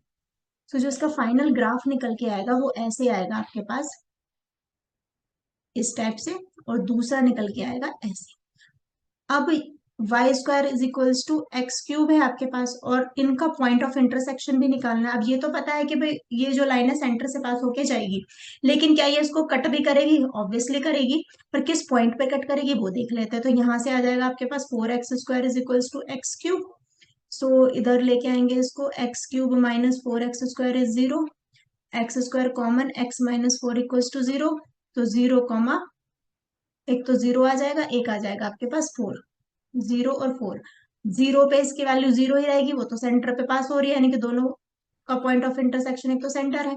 तो जो इसका फाइनल ग्राफ निकल के आएगा वो ऐसे आएगा आपके पास, इस टाइप से, और दूसरा निकल के आएगा ऐसे। अब y square is equals to x cube है आपके पास, और इनका पॉइंट ऑफ इंटरसेक्शन भी निकालना है। अब ये तो पता है कि भाई ये जो लाइन है सेंटर से पास होके जाएगी, लेकिन क्या ये इसको कट भी करेगी, ऑब्वियसली करेगी, पर किस पॉइंट पे कट करेगी वो देख लेते हैं। तो यहाँ से आ जाएगा आपके पास 4x² is equals to x cube. So इधर लेके आएंगे इसको, x³ -4x² is 0, x² common, x -4 equals to 0, तो 0, एक तो 0 आ जाएगा, एक आ जाएगा आपके पास 4, 0 और 4। 0 पे इसकी वैल्यू 0 ही रहेगी, वो तो सेंटर पे पास हो रही है, यानी कि दोनों का पॉइंट ऑफ इंटरसेक्शन एक तो सेंटर है।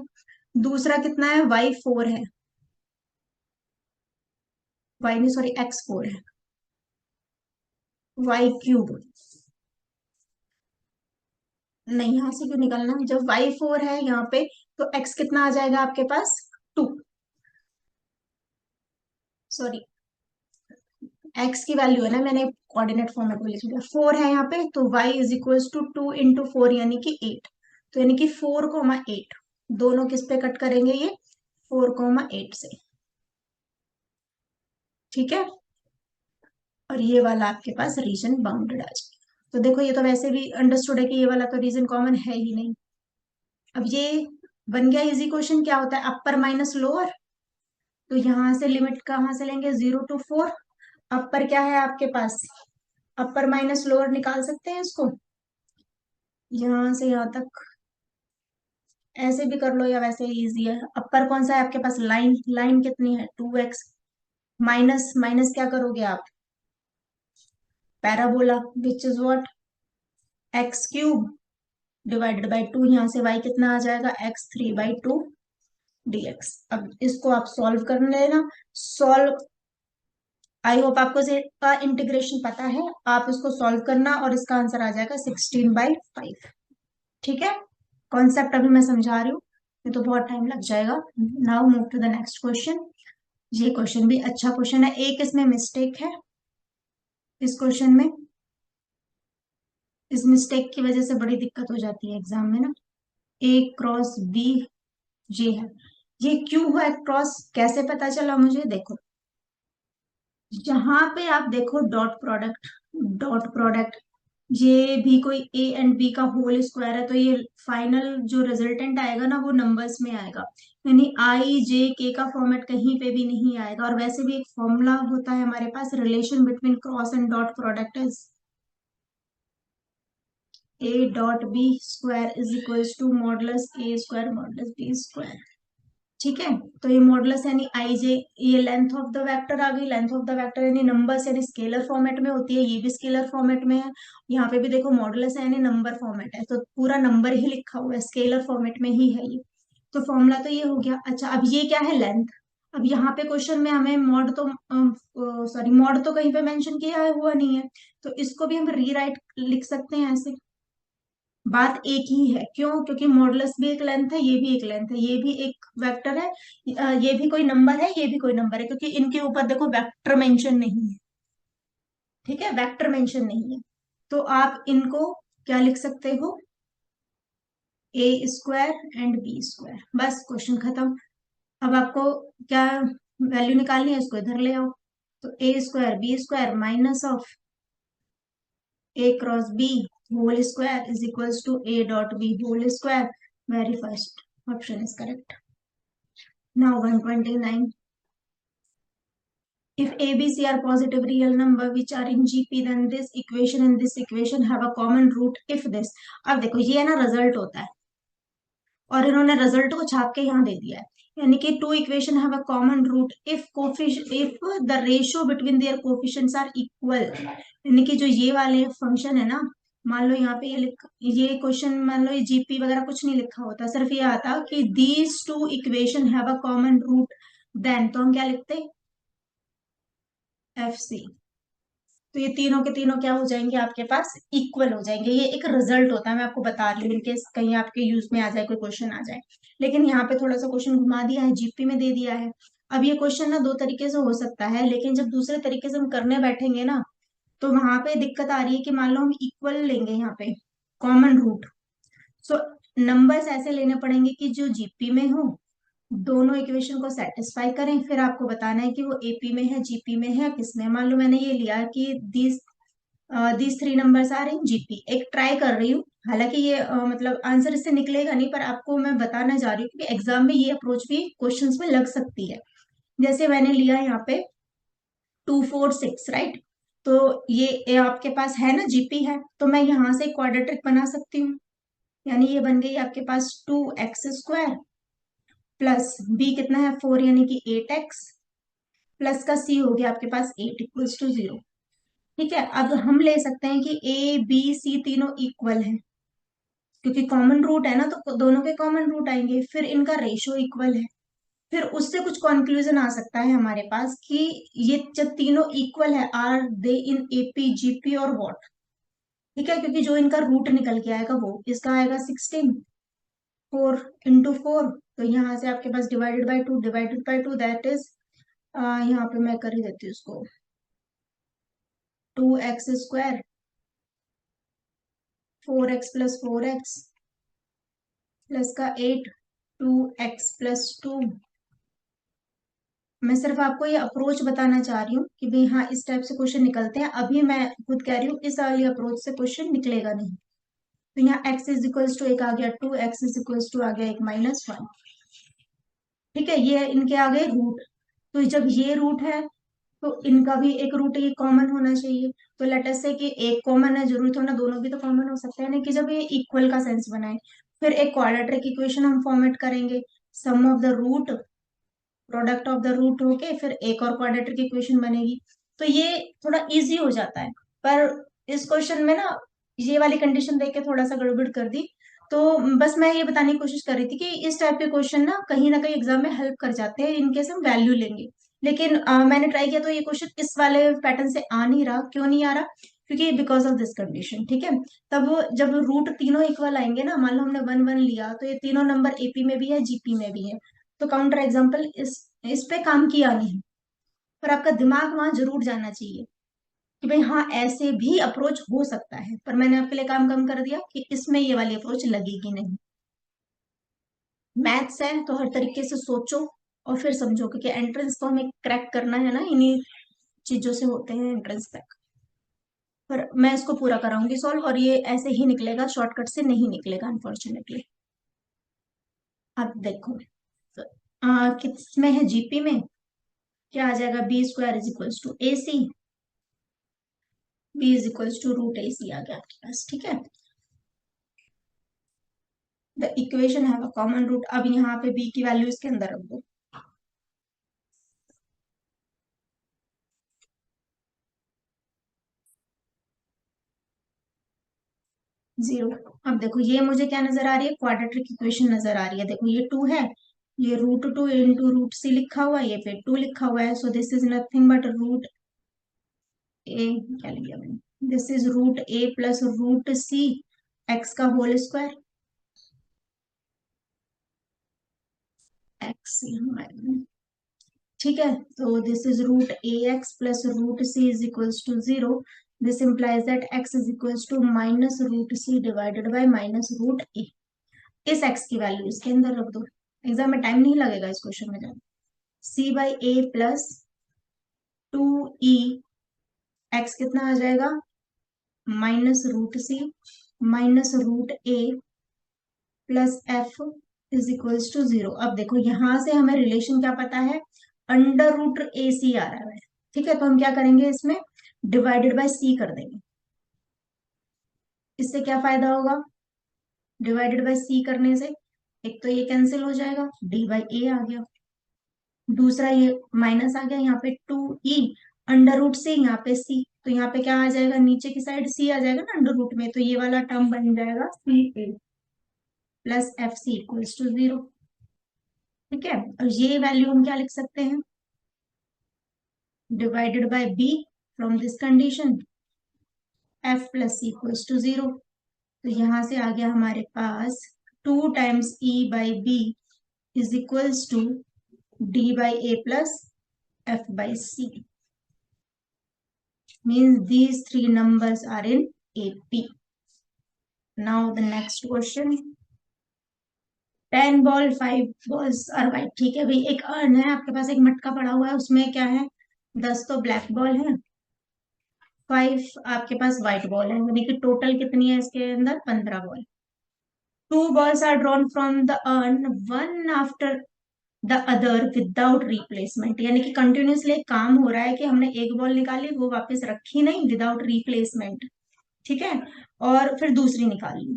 दूसरा कितना है, y4 है, y नहीं सॉरी x4 है, y³ नहीं, यहां से क्यों निकलना, जब y4 है यहाँ पे, तो x कितना आ जाएगा आपके पास, 2, सॉरी x की वैल्यू है ना, मैंने कोऑर्डिनेट फॉर्मेट में लिख दिया, 4 है यहाँ पे, तो y इज इक्वल्स टू 2 × 4 यानी कि 8, तो यानी कि 4,8, दोनों किस पे कट करेंगे, ये 4,8 से। ठीक है। और ये वाला आपके पास रीजन बाउंडेड आ जाएगा। तो देखो ये तो वैसे भी अंडरस्टूड है कि ये वाला तो रीजन कॉमन है ही नहीं। अब ये बन गया इजी क्वेश्चन, क्या होता है अपर माइनस लोअर, तो यहां से लिमिट कहाँ से लेंगे, 0 to 4। अपर क्या है आपके पास, अपर माइनस लोअर निकाल सकते हैं इसको, यहां से यहां तक ऐसे भी कर लो, या वैसे इजी है। अपर कौन सा है आपके पास, लाइन, लाइन कितनी है 2x, माइनस माइनस क्या करोगे आप, parabola, which is what, x³ divided by 2, यहाँ से y कितना आ जाएगा, x3/2 dx। अब इसको आप सॉल्व कर लेना, सॉल्व, आई होप आपको इसका इंटीग्रेशन पता है, आप इसको सॉल्व करना और इसका आंसर आ जाएगा 16/5। ठीक है। कॉन्सेप्ट अभी मैं समझा रही हूँ, ये तो बहुत टाइम लग जाएगा। Now move to the next question. ये क्वेश्चन भी अच्छा क्वेश्चन है, एक इसमें मिस्टेक है इस क्वेश्चन में, इस मिस्टेक की वजह से बड़ी दिक्कत हो जाती है एग्जाम में ना। A × B ये है, ये क्यों हुआ क्रॉस, कैसे पता चला मुझे, देखो जहां पे आप देखो डॉट प्रोडक्ट, डॉट प्रोडक्ट, ये भी कोई A and B का होल स्क्वायर है, तो ये फाइनल जो रिजल्टेंट आएगा ना वो नंबर्स में आएगा, यानी आई जे के का फॉर्मेट कहीं पे भी नहीं आएगा। और वैसे भी एक फॉर्मूला होता है हमारे पास, relation between cross and dot product is A dot B square is equals to modulus A square modulus B square. ठीक है, तो ये मॉडुलस यानी आई जे, ये लेंथ ऑफ द वेक्टर आ गई। लेंथ ऑफ द वेक्टर यानी नंबर्स, यानी स्केलर फॉर्मेट में होती है, ये भी स्केलर फॉर्मेट में है। यहाँ पे भी देखो मॉडुलस है यानी नंबर फॉर्मेट है, तो पूरा नंबर ही लिखा हुआ है, स्केलर फॉर्मेट में ही है ये। तो फॉर्मूला तो ये हो गया। अच्छा, अब ये क्या है, लेंथ। अब यहाँ पे क्वेश्चन में हमें मॉड तो सॉरी मॉड तो कहीं पे मेंशन किया हुआ नहीं है, तो इसको भी हम रीराइट लिख सकते हैं ऐसे। बात एक ही है, क्यों? क्योंकि मॉडुलस भी एक लेंथ है, ये भी एक लेंथ है, ये भी एक वेक्टर है, ये भी कोई नंबर है, ये भी कोई नंबर है, क्योंकि इनके ऊपर देखो वेक्टर मेंशन नहीं है। ठीक है, वेक्टर मेंशन नहीं है, तो आप इनको क्या लिख सकते हो, ए स्क्वायर एंड बी स्क्वायर। बस क्वेश्चन खत्म। अब आपको क्या वैल्यू निकालनी है, इसको इधर ले आओ। तो A square B square minus of A cross B whole square is equals to A dot B whole square. Very first option is correct. Now 129, if a b c are positive real number which are in gp, then this equation and this equation have a common root if this। अब देखो ये है ना रिजल्ट होता है, और इन्होंने रिजल्ट को छाप के यहाँ दे दिया है, यानी कि two equation have a common root if the ratio between their coefficients are equal. यानी कि जो ये वाले फंक्शन है ना, मान लो यहाँ पे ये क्वेश्चन, मान लो ये जीपी वगैरह कुछ नहीं लिखा होता, सिर्फ ये आता कि these two equation have a common root, then तो हम क्या लिखते, एफ सी। तो ये तीनों के तीनों क्या हो जाएंगे आपके पास, इक्वल हो जाएंगे। ये एक रिजल्ट होता है, मैं आपको बता रही हूँ, इनकेस कहीं आपके यूज में आ जाए, कोई क्वेश्चन आ जाए। लेकिन यहाँ पे थोड़ा सा क्वेश्चन घुमा दिया है, जीपी में दे दिया है। अब ये क्वेश्चन ना दो तरीके से हो सकता है, लेकिन जब दूसरे तरीके से हम करने बैठेंगे ना, तो वहां पे दिक्कत आ रही है कि मान लो हम इक्वल लेंगे यहाँ पे कॉमन रूट, सो नंबर्स ऐसे लेने पड़ेंगे कि जो जीपी में हो, दोनों इक्वेशन को सेटिस्फाई करें, फिर आपको बताना है कि वो एपी में है, जीपी में है, किस में। मान लो मैंने ये लिया कि these three numbers are in GP, एक ट्राई कर रही हूँ। हालांकि ये मतलब आंसर इससे निकलेगा नहीं, पर आपको मैं बताना जा रही हूँ कि एग्जाम में ये अप्रोच भी क्वेश्चंस में लग सकती है। जैसे मैंने लिया यहाँ पे 2 4 6, राइट। तो ये आपके पास है ना, जीपी है, तो मैं यहाँ से क्वाड्रेटिक बना सकती हूँ। यानी ये बन गई आपके पास 2x स्क्वायर प्लस बी कितना है 4, यानी कि 8x प्लस का सी हो गया आपके पास 8 इक्वल्स टू 0। ठीक है, अब हम ले सकते हैं कि ए बी सी तीनों इक्वल है, क्योंकि कॉमन रूट है ना, तो दोनों के कॉमन रूट आएंगे, फिर इनका रेशियो इक्वल है। फिर उससे कुछ कंक्लूजन आ सकता है हमारे पास कि ये जब तीनों इक्वल है, are they in AP GP और व्हाट। ठीक है, क्योंकि जो इनका रूट निकल के आएगा वो इसका आएगा 16, 4 into 4। तो यहाँ से आपके पास divided by two that is, यहाँ पे मैं कर ही देती हूँ उसको, 2x square 4x plus 4x plus का 8, 2x प्लस 2। मैं सिर्फ आपको ये अप्रोच बताना चाह रही हूँ कि भाई हाँ, इस टाइप से क्वेश्चन निकलते हैं। अभी मैं खुद कह रही हूँ इस वाली अप्रोच से क्वेश्चन निकलेगा नहीं। तो यहाँ x इज इक्वल्स टू एक आ गया 2, x इज इक्वल्स टू आ गया एक -1। ठीक है, ये इनके आ गए रूट। तो जब ये रूट है, तो इनका भी एक रूट ये कॉमन होना चाहिए। तो लेट अस से कि एक कॉमन है, जरूरी थोड़ा ना दोनों भी तो कॉमन हो सकते हैं ना, कि जब ये इक्वल का सेंस बनाए। फिर एक क्वाड्रेटिक इक्वेशन हम फॉर्मेट करेंगे, sum of the root, product of the root होके फिर एक और क्वाड्रेटिक इक्वेशन बनेगी। तो ये थोड़ा इजी हो जाता है। पर इस क्वेश्चन में ना ये वाली कंडीशन देख के थोड़ा सा गड़बड़ कर दी। तो बस मैं ये बताने की कोशिश कर रही थी कि इस टाइप के क्वेश्चन ना कहीं एग्जाम में हेल्प कर जाते हैं, इनकेस हम वैल्यू लेंगे। लेकिन मैंने ट्राई किया तो ये क्वेश्चन इस वाले पैटर्न से आ नहीं रहा। क्यों नहीं आ रहा? क्योंकि बिकॉज ऑफ दिस कंडीशन। ठीक है, तब जब रूट तीनों इक्वल आएंगे ना, मान लो हमने 1 1 लिया, तो ये तीनों नंबर एपी में भी है, जीपी में भी है। तो काउंटर एग्जाम्पल इस पे काम किया नहीं, पर आपका दिमाग वहां जरूर जाना चाहिए कि भाई हाँ, ऐसे भी अप्रोच हो सकता है। पर मैंने आपके लिए काम कम कर दिया कि इसमें ये वाली अप्रोच लगेगी नहीं। मैथ्स है तो हर तरीके से सोचो और फिर समझो, क्योंकि एंट्रेंस तो हमें क्रैक करना है ना, इन्हीं चीजों से होते हैं एंट्रेंस तक। पर मैं इसको पूरा कराऊंगी सॉल्व, और ये ऐसे ही निकलेगा, शॉर्टकट से नहीं निकलेगा अनफॉर्चुनेटली। अब देखो, किस में है, जीपी में? क्या आ जाएगा, B square is equals to A C, B is equals to root A C आ गया आपके पास, ठीक है। The equation have a common root, अब यहाँ पे बी की वैल्यू इसके अंदर रख दो, 0। अब देखो ये मुझे क्या नजर आ रही है, क्वाड्रेटिक इक्वेशन नजर आ रही है। देखो ये 2 है, ये रूट 2 इंटू रूट सी लिखा हुआ है, ये पे 2 लिखा हुआ है, so this is nothing but root A, क्या लिया मैंने, this is root A plus root C X का होल स्क्वायर, एक्स, ठीक है। तो this is root A X plus root C is equals to 0। This implies that X is equals to minus root C divided by minus root A. इस एक्स की वैल्यू इसके अंदर रख दो, एग्जाम में टाइम नहीं लगेगा इस क्वेश्चन में जाना। C by A plus 2 E, X कितना आ जाएगा, minus root C minus root A plus F is equals to 0। अब देखो यहां से हमें रिलेशन क्या पता है, अंडर रूट ए सी आ रहा है, ठीक है। तो हम क्या करेंगे, इसमें डिवाइडेड बाय सी कर देंगे। इससे क्या फायदा होगा, डिवाइडेड बाय सी करने से एक तो ये कैंसिल हो जाएगा, डी बाई ए आ गया, दूसरा ये माइनस आ गया, यहाँ पे 2 ई अंडर रूट से, यहाँ पे सी, तो यहाँ पे क्या आ जाएगा, नीचे की साइड सी आ जाएगा ना अंडर रूट में, तो ये वाला टर्म बन जाएगा C A plus F C equals to 0, ठीक है। और ये वैल्यू हम क्या लिख सकते हैं, divided by b from this condition, f plus c equals to 0। तो यहां से आ गया हमारे पास 2 times e by b is equals to d by A plus f by c, means these three numbers are in AP. Now the next question. 10 ball 5 balls are white, ठीक है भाई। एक अर्न है आपके पास, एक मटका पड़ा हुआ है, उसमें क्या है, 10 तो ब्लैक बॉल है, 5 आपके पास व्हाइट बॉल है, यानी कि टोटल कितनी है इसके अंदर, 15 ball. 2 balls are drawn from the urn, one after the other without replacement, यानी कि कंटिन्यूसली एक काम हो रहा है कि हमने एक बॉल निकाली, वो वापस रखी नहीं विदाउट रिप्लेसमेंट, ठीक है, और फिर दूसरी निकाल ली।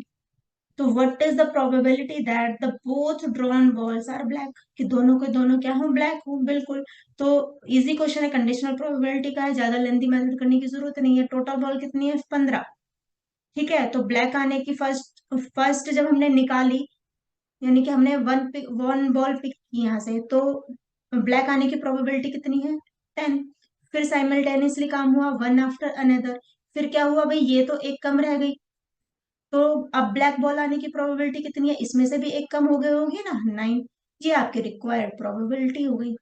तो what is the probability that the both drawn balls are black, कि दोनों के दोनों क्या हो, ब्लैक हो, बिल्कुल। तो इजी क्वेश्चन है, कंडीशनल प्रोबेबिलिटी का है, ज्यादा लेंथी मेथड करने की जरूरत नहीं है। टोटल बॉल कितनी है, 15, ठीक है। तो ब्लैक आने की फर्स्ट फर्स्ट जब हमने निकाली, यानी कि हमने वन बॉल पिक की यहाँ से, तो ब्लैक आने की प्रोबेबिलिटी कितनी है, 10। फिर साइमल्टेनियसली काम हुआ, वन आफ्टर अनदर, फिर क्या हुआ भाई, ये तो एक कम रह गई, तो अब ब्लैक बॉल आने की प्रोबेबिलिटी कितनी है, इसमें से भी एक कम हो गई होगी ना, 9। ये आपकी रिक्वायर्ड प्रोबेबिलिटी हो गई।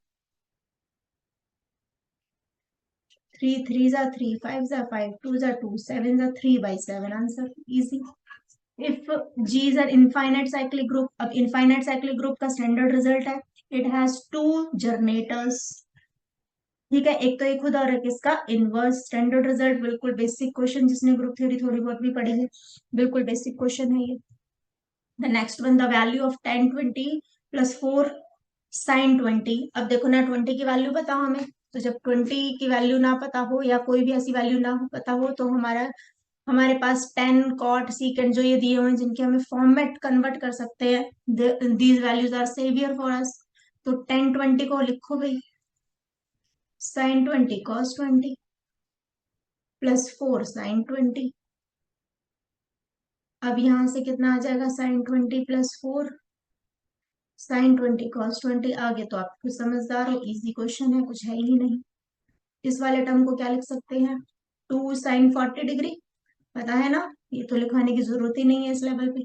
3 3 जा 3, 5 जा 5, 2 जा 2, 7 जा 3/7, answer easy. If G is an infinite cyclic group, अब infinite cyclic group का स्टैंडर्ड रिजल्ट है, इट हैज 2 जनरेटर्स, ठीक है। एक तो एक खुद और एक इसका इनवर्स, स्टैंडर्ड रिजल्ट, बिल्कुल बेसिक क्वेश्चन, जिसने ग्रुप थ्योरी थोड़ी बहुत भी पढ़ी है, बिल्कुल बेसिक क्वेश्चन है ये। The next one, the value of 10 20 plus 4 sine 20। अब देखो ना, 20 की वैल्यू बताओ हमें, तो जब 20 की वैल्यू ना पता हो या कोई भी ऐसी वैल्यू ना पता हो, तो हमारे पास 10 कॉट सीकेंड जो ये दिए हुए हैं, जिनके हमें फॉर्मेट कन्वर्ट कर सकते हैं, these values are saviour for us. तो 10 20 को लिखो भाई, साइन 20 कॉस 20 प्लस 4 साइन 20। अब यहां से कितना आ जाएगा, साइन 20 प्लस 4 साइन 20 कॉस 20। आगे तो आप कुछ समझदार हो, इजी क्वेश्चन है, कुछ है ही नहीं। इस वाले टर्म को क्या लिख सकते हैं, 2 साइन 40 डिग्री, पता है ना, ये तो लिखाने की जरूरत ही नहीं है इस लेवल पे।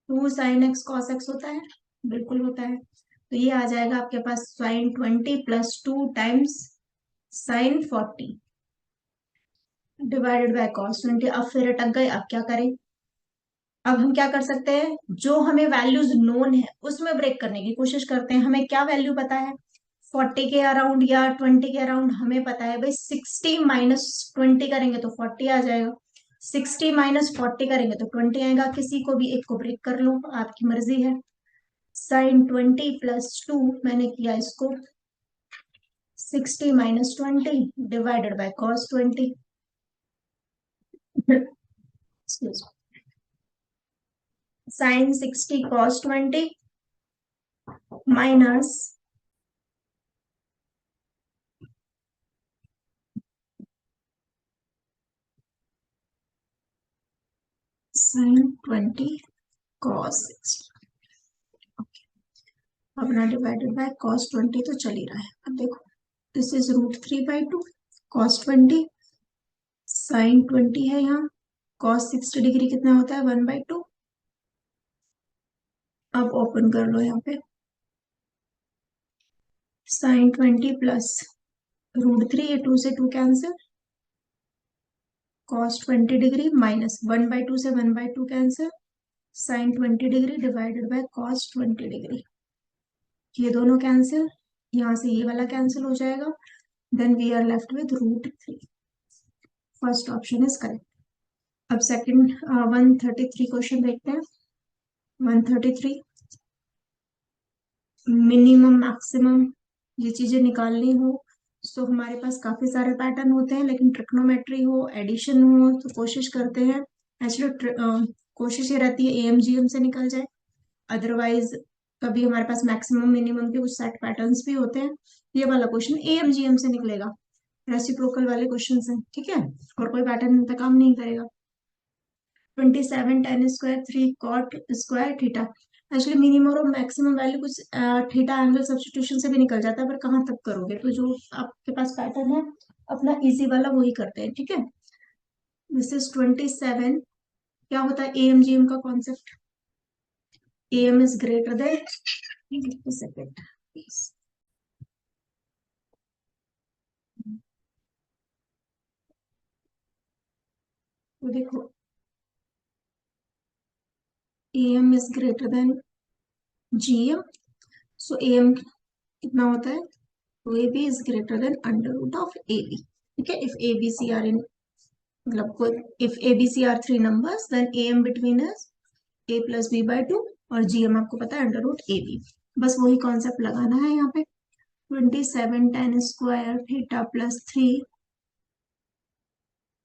2 साइन एक्स कॉस एक्स होता है, बिल्कुल होता है। तो ये आ जाएगा आपके पास sine 20 plus 2 times sine 40 divided by cos 20। अब फिर अटक गए, अब क्या करें, अब हम क्या कर सकते हैं, जो हमें वैल्यूज नोन है उसमें ब्रेक करने की कोशिश करते हैं। हमें क्या वैल्यू पता है, 40 के अराउंड या 20 के अराउंड हमें पता है भाई, 60 - 20 करेंगे तो 40 आ जाएगा, 60 - 40 करेंगे तो 20 आएगा, किसी को भी एक को ब्रेक कर लो, आपकी मर्जी है। साइन 20 + 2 मैंने किया इसको 60 - 20 divided by cos 20। Sine 60 cos 20 minus sine 20 cos 60 अपना डिवाइडेड बाय कॉस 20 तो चल ही रहा है। अब देखो दिस इज √3/2 कॉस 20 साइन 20 है यहाँ कॉस 60 डिग्री कितना होता है 1/2। अब ओपन कर लो यहाँ पे साइन 20 प्लस √3 ये 2 से 2 कैंसिल कॉस 20 डिग्री माइनस 1/2 से 1/2 cancel sign 20 degree divided by cos 20 degree ये दोनों कैंसिल यहाँ से ये वाला कैंसिल हो जाएगा then we are left with √3। First option is correct. अब सेकंड 133 क्वेश्चन देखते हैं। 133 मिनिमम मैक्सिमम ये चीजें निकालनी हो तो हमारे पास काफी सारे पैटर्न होते हैं लेकिन ट्रिग्नोमेट्री हो एडिशन हो तो कोशिश करते हैं एक्चुअली कोशिश ये रहती है एएमजीएम से निकल जाए। अदरवाइज कभी हमारे पास मैक्सिमम मिनिमम के कुछ सेट पैटर्न्स भी होते हैं। ये वाला क्वेश्चन एएमजीएम से निकलेगा रेसिप्रोकल वाले क्वेश्चन है ठीक है और कोई पैटर्न पे काम नहीं करेगा। 27 tan² 3 cot² theta actually minimum और मैक्सिमम वैल्यू कुछ थीटा एंगल सब्स्टिट्यूशन से भी निकल जाता है पर कहाँ तक करोगे तो जो आपके पास पैटर्न है अपना इजी वाला वही करते हैं ठीक है। दिस इज 27 क्या होता है एएमजीएम का concept AM is greater than second. तो देखो AM is greater than GM so AM कितना होता है तो A B is greater than √of AB ठीक है। If A B C are in मतलब कोई if A B C are 3 numbers then A M between is a+b/2 और gm आपको पता है √AB। बस वही कॉन्सेप्ट लगाना है यहाँ पे 27 tan² theta plus 3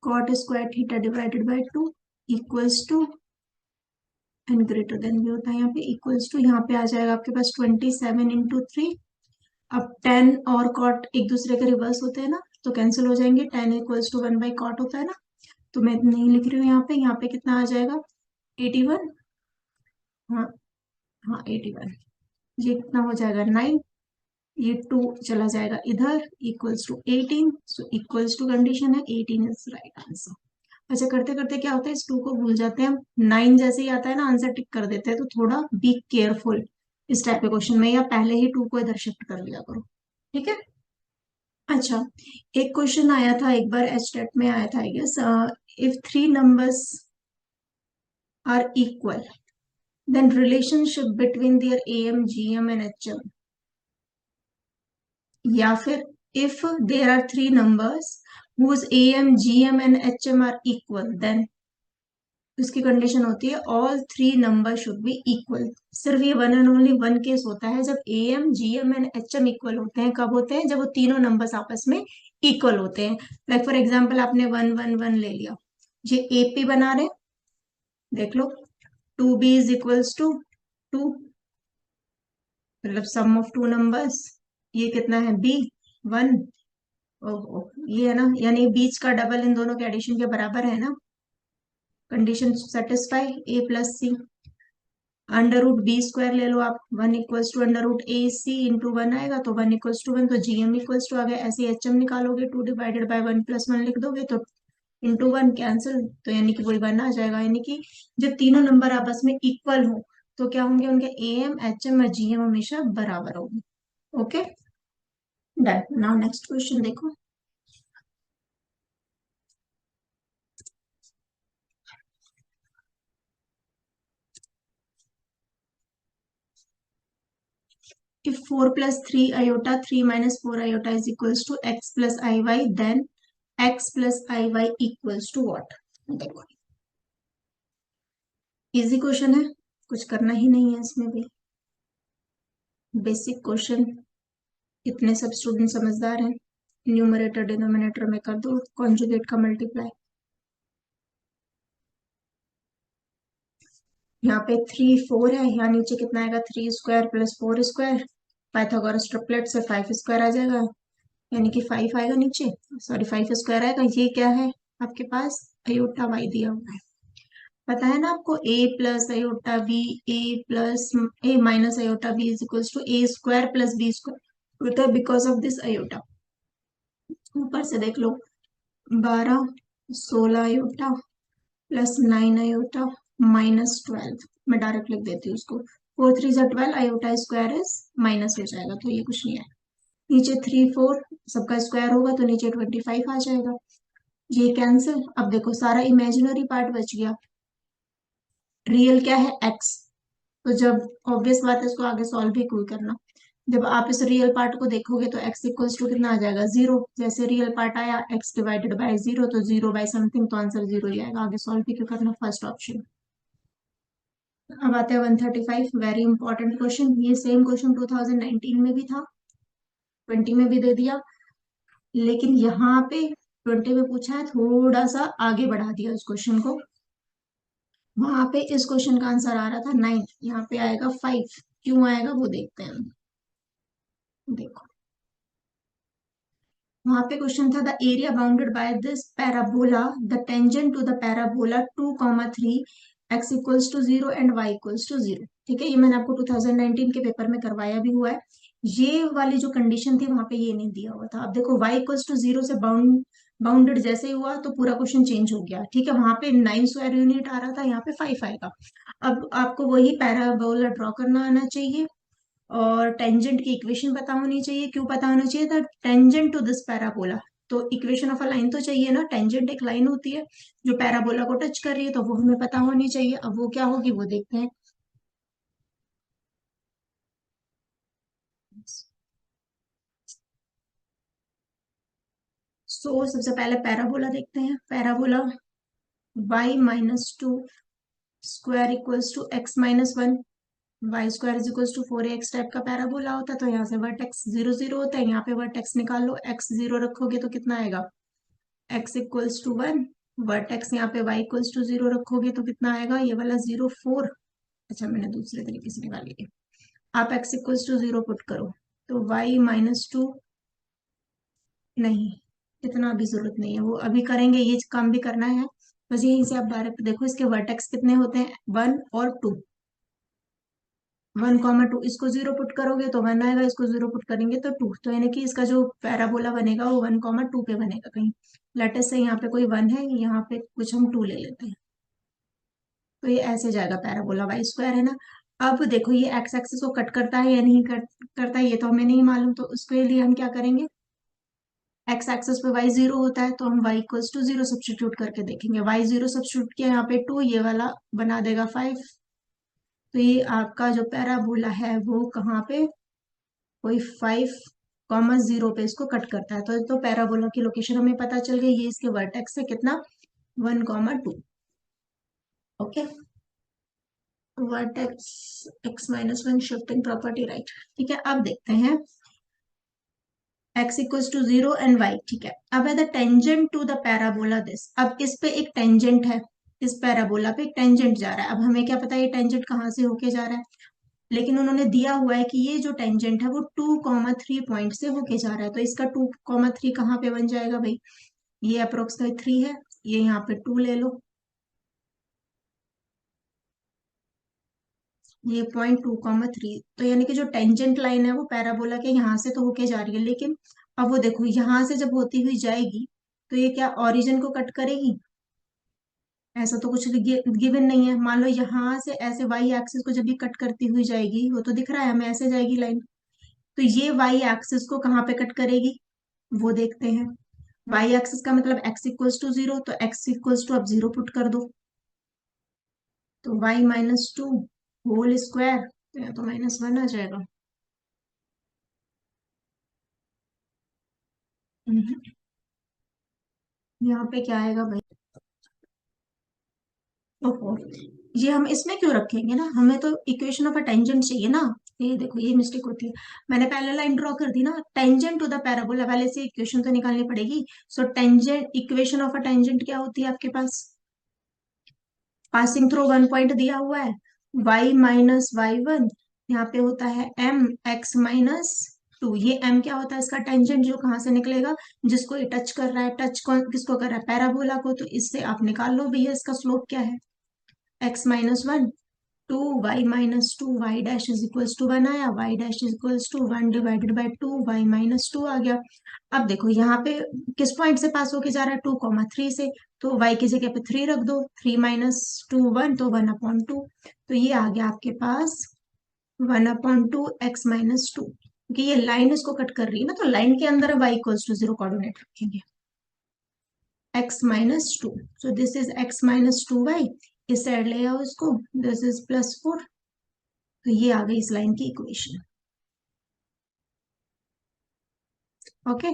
cot² theta divided by 2 equals to and greater than भी होता है यहाँ पे इक्वल्स टू यहाँ पे आ जाएगा आपके पास 27 × 3। अब tan और cot एक दूसरे के रिवर्स होते हैं ना तो कैंसिल हो जाएंगे tan इक्वल्स टू 1/cot होता है ना तो मैं नहीं लिख रही हूँ यहाँ पे कितना आ जाएगा 81। हाँ हाँ 81 ये कितना हो जाएगा 9 ये 2 चला जाएगा इधर equals to 18 so equals to condition है 18 इज राइट आंसर। अच्छा करते करते क्या होता है इस 2 को भूल जाते हैं हम 9 जैसे ही आता है ना आंसर टिक कर देते हैं तो थोड़ा बी केयरफुल इस टाइप के क्वेश्चन में या पहले ही 2 को इधर शिफ्ट कर लिया करो ठीक है। अच्छा एक क्वेश्चन आया था एक बार एचटेट में आया था I guess if 3 numbers are equal then relationship between their AM, GM and HM या फिर if there are 3 numbers whose AM, GM and HM are equal then उसकी कंडीशन होती है all 3 number should be equal. सिर्फ ये one and only one case होता है जब AM, GM and HM equal होते हैं। कब होते हैं जब वो तीनों नंबर्स आपस में इक्वल होते हैं। लाइक फॉर एग्जाम्पल आपने 1 1 1 ले लिया ये AP बना रहे देख लो 2B इज इक्वल्स टू 2 मतलब सम ऑफ 2 नंबर्स ये कितना है B1 ओहो ये है ना यानी बीच का डबल इन दोनों के एडिशन के बराबर है ना कंडीशन सेटिस्फाई A+C √B² ले लो आप 1 इक्वल्स टू √AC × 1 आएगा तो 1 इक्वल्स टू 1 तो GM इक्वल्स टू आ गया। ऐसे HM निकालोगे 2 डिवाइडेड बाय 1 + 1 लिख दोगे तो × 1 कैंसिल तो यानी कि वही 1 आ जाएगा। यानी कि जब तीनों नंबर आपस में इक्वल हो तो क्या होंगे उनके AM, HM और GM हमेशा बराबर होंगे। Okay done. Now next question देखो if 4 + 3 iota 3 - 4 iota is equals to x + iy then x + iy equals to what। देखो इजी क्वेश्चन है कुछ करना ही नहीं है इसमें भी बेसिक क्वेश्चन, इतने सब स्टूडेंट समझदार हैं। न्यूमरेटर डिनोमिनेटर में कर दो कॉन्जुगेट का मल्टीप्लाई। यहाँ पे 3 4 है, यहाँ नीचे कितना आएगा, 3 square plus 4 square. Pythagoras triplet से 5 स्क्वायर आ जाएगा, यानी कि 5 आएगा नीचे, सॉरी 5 स्क्वायर आएगा। ये क्या है आपके पास, अयोटा वाई दिया हुआ है। पता है ना आपको, a plus iota B, A plus A minus iota B is equals to A square plus B square होता है, बिकॉज ऑफ दिस अयोटा। ऊपर से देख लो, 12 16 अयोटा प्लस 9 अयोटा माइनस 12। मैं डायरेक्ट लिख देती हूँ उसको, 4 3 12, अयोटा स्क्वायर इज माइनस हो जाएगा, तो ये कुछ नहीं है। नीचे 3 4 सबका स्क्वायर होगा तो नीचे 25 आ जाएगा। ये कैंसिल। अब देखो सारा इमेजिनरी पार्ट बच गया, रियल क्या है, एक्स। तो जब, ऑब्वियस बात है, इसको आगे सॉल्व भी कोई करना। जब आप इस रियल पार्ट को देखोगे तो x इक्वल्स टू कितना आ जाएगा, 0। जैसे रियल पार्ट आया x डिवाइडेड बाय 0, तो 0 बाय समथिंग, तो आंसर 0 ही आएगा। आगे सॉल्व भी क्यों करना, फर्स्ट ऑप्शन। अब आते हैं 135, वेरी इंपॉर्टेंट क्वेश्चन। ये सेम क्वेश्चन 2019 में भी था, 20 में भी दे दिया, लेकिन यहाँ पे 20 में पूछा है, थोड़ा सा आगे बढ़ा दिया उस क्वेश्चन को। वहां पे इस क्वेश्चन का आंसर आ रहा था 9, यहाँ पे आएगा 5। क्यों आएगा वो देखते हैं। देखो, वहां पे क्वेश्चन था, the area bounded by this parabola, the tangent to the parabola 2 3 x equals to 0 and y equals to 0। ठीक है, ये मैंने आपको 2019 के पेपर में करवाया भी हुआ है। ये वाली जो कंडीशन थी वहां पे ये नहीं दिया हुआ था। अब देखो y इक्वल्स टू 0 से बाउंडेड जैसे ही हुआ तो पूरा क्वेश्चन चेंज हो गया। ठीक है, वहां पे 9 स्क्वायर यूनिट आ रहा था, यहाँ पे 5 आएगा। अब आपको वही पैराबोला ड्रॉ करना आना चाहिए, और टेंजेंट की इक्वेशन पता होनी चाहिए। क्यों पता होना चाहिए, the tangent to this parabola. तो इक्वेशन ऑफ अ लाइन तो चाहिए ना, टेंजेंट एक लाइन होती है जो पैराबोला को टच कर रही है, तो वो हमें पता होनी चाहिए। अब वो क्या होगी वो देखते हैं। सबसे पहले पैराबोला देखते हैं। Parabola y-2 square equals to x-1, Y square is equals to 4ax type का पैराबोला होता है। तो यहाँ से वर्टेक्स 0 0 होता है, यहाँ पे वर्टेक्स निकाल लो, x 0 रखोगे तो कितना आएगा, x इक्वल्स टू 1। वर्टेक्स यहाँ पे y इक्वल्स टू 0 रखोगे तो कितना आएगा, ये वाला 0 4। अच्छा, मैंने दूसरे तरीके से निकाली है। आप x इक्वल्स टू 0 पुट करो, तो y-2, नहीं, इतना अभी जरूरत नहीं है, वो अभी करेंगे, ये काम भी करना है। बस यहीं से आप डायरेक्ट देखो, इसके वर्टेक्स कितने होते हैं, 1 और 2। 1 2, इसको 0 पुट करोगे तो 1 आएगा, इसको 0 पुट करेंगे तो 2। तो यानी कि इसका जो पैराबोला बनेगा वो 1 2 पे बनेगा कहीं। लेटस से यहाँ पे कोई 1 है, यहाँ पे कुछ हम 2 ले लेते हैं, तो ये ऐसे जाएगा, पैराबोला वाई स्क्वायर है ना। अब देखो ये एक्स एक्सिस को कट करता है या नहीं करता है, ये तो हमें नहीं मालूम, तो उसके लिए हम क्या करेंगे, एक्स एक्सिस पे वाई 0 होता है, तो हम वाई इक्वल्स टू 0 सब्सटीट्यूट करके देखेंगे। वाई 0 सब्सटीट्यूट किया, यहाँ पे 2, ये वाला बना देगा 5। तो ये आपका जो पैराबोला है वो कहाँ पे, कोई 5 0 पे इसको कट करता है। तो पैराबोला की लोकेशन हमें पता चल गई, ये इसके वर्टेक्स है कितना, 1 2। Okay, vertex x-1 shifting property, right. ठीक है, अब देखते हैं x equals to 0 and y। ठीक है, अब है the tangent to the parabola this. अब इस पे एक टेंजेंट है, इस पैराबोला पे एक टेंजेंट जा रहा है। अब हमें क्या पता है ये टेंजेंट कहाँ से होके जा रहा है, लेकिन उन्होंने दिया हुआ है कि ये जो टेंजेंट है वो 2 3 पॉइंट से होके जा रहा है। तो इसका 2 3 कहाँ पे बन जाएगा भाई, ये अप्रोक्सीमेट 3 है, ये यहाँ पे 2 ले लो, ये पॉइंट 2 3। तो यानी कि जो टेंजेंट लाइन है वो पैराबोला के यहाँ से तो होके जा रही है, लेकिन अब वो देखो यहाँ से जब होती हुई जाएगी तो ये क्या ओरिजिन को कट करेगी, ऐसा तो कुछ गिवन नहीं है। मान लो यहाँ से ऐसे वाई एक्सिस को जब भी कट करती हुई जाएगी, वो तो दिख रहा है हमें, ऐसे जाएगी लाइन, तो ये वाई एक्सिस को कहाँ पे कट करेगी वो देखते हैं। वाई एक्सिस का मतलब x इक्वल्स टू 0, तो x इक्वल्स टू अब 0 पुट कर दो, तो y-2 होल स्क्वायर, तो यहाँ तो -1 आ जाएगा। हम्म, यहाँ पे क्या आएगा भाई, ओहो, ये हम इसमें क्यों रखेंगे ना, हमें तो इक्वेशन ऑफ अ टेंजेंट चाहिए ना। ये देखो ये मिस्टेक होती है, मैंने पहले लाइन ड्रॉ कर दी ना, टेंजेंट टू द पैराबोला वाले से इक्वेशन तो निकालनी पड़ेगी। So tangent, equation of a tangent क्या होती है आपके पास, पासिंग थ्रू वन पॉइंट दिया हुआ है, y-y1, यहाँ पे होता है mx-2। ये m क्या होता है, इसका टेंजेंट जो कहाँ से निकलेगा, जिसको ये टच कर रहा है, टच कौन किसको कर रहा है, पैराबोला को। तो इससे आप निकाल लो भैया इसका स्लोप क्या है, x-1, 2y-2, y dash is equals to 1 आया, y dash is equals to 1 divided by 2, y-2 आ गया। अब देखो यहाँ पे किस पॉइंट से पास होके जा रहा है, 2,3 से, तो y की जगह पे 3 रख दो, 3-2 1, तो 1/2। तो ये आ गया आपके पास 1/2 x-2, क्योंकि ये लाइन इसको कट कर रही है ना, तो लाइन के अंदर y इक्वल्स टू 0 कोऑर्डिनेट रखेंगे, x-2, so this is x-2y, इस साइड ले आओ इसको, दिस इज +4। तो ये आ गई इस लाइन की इक्वेशन। ओके,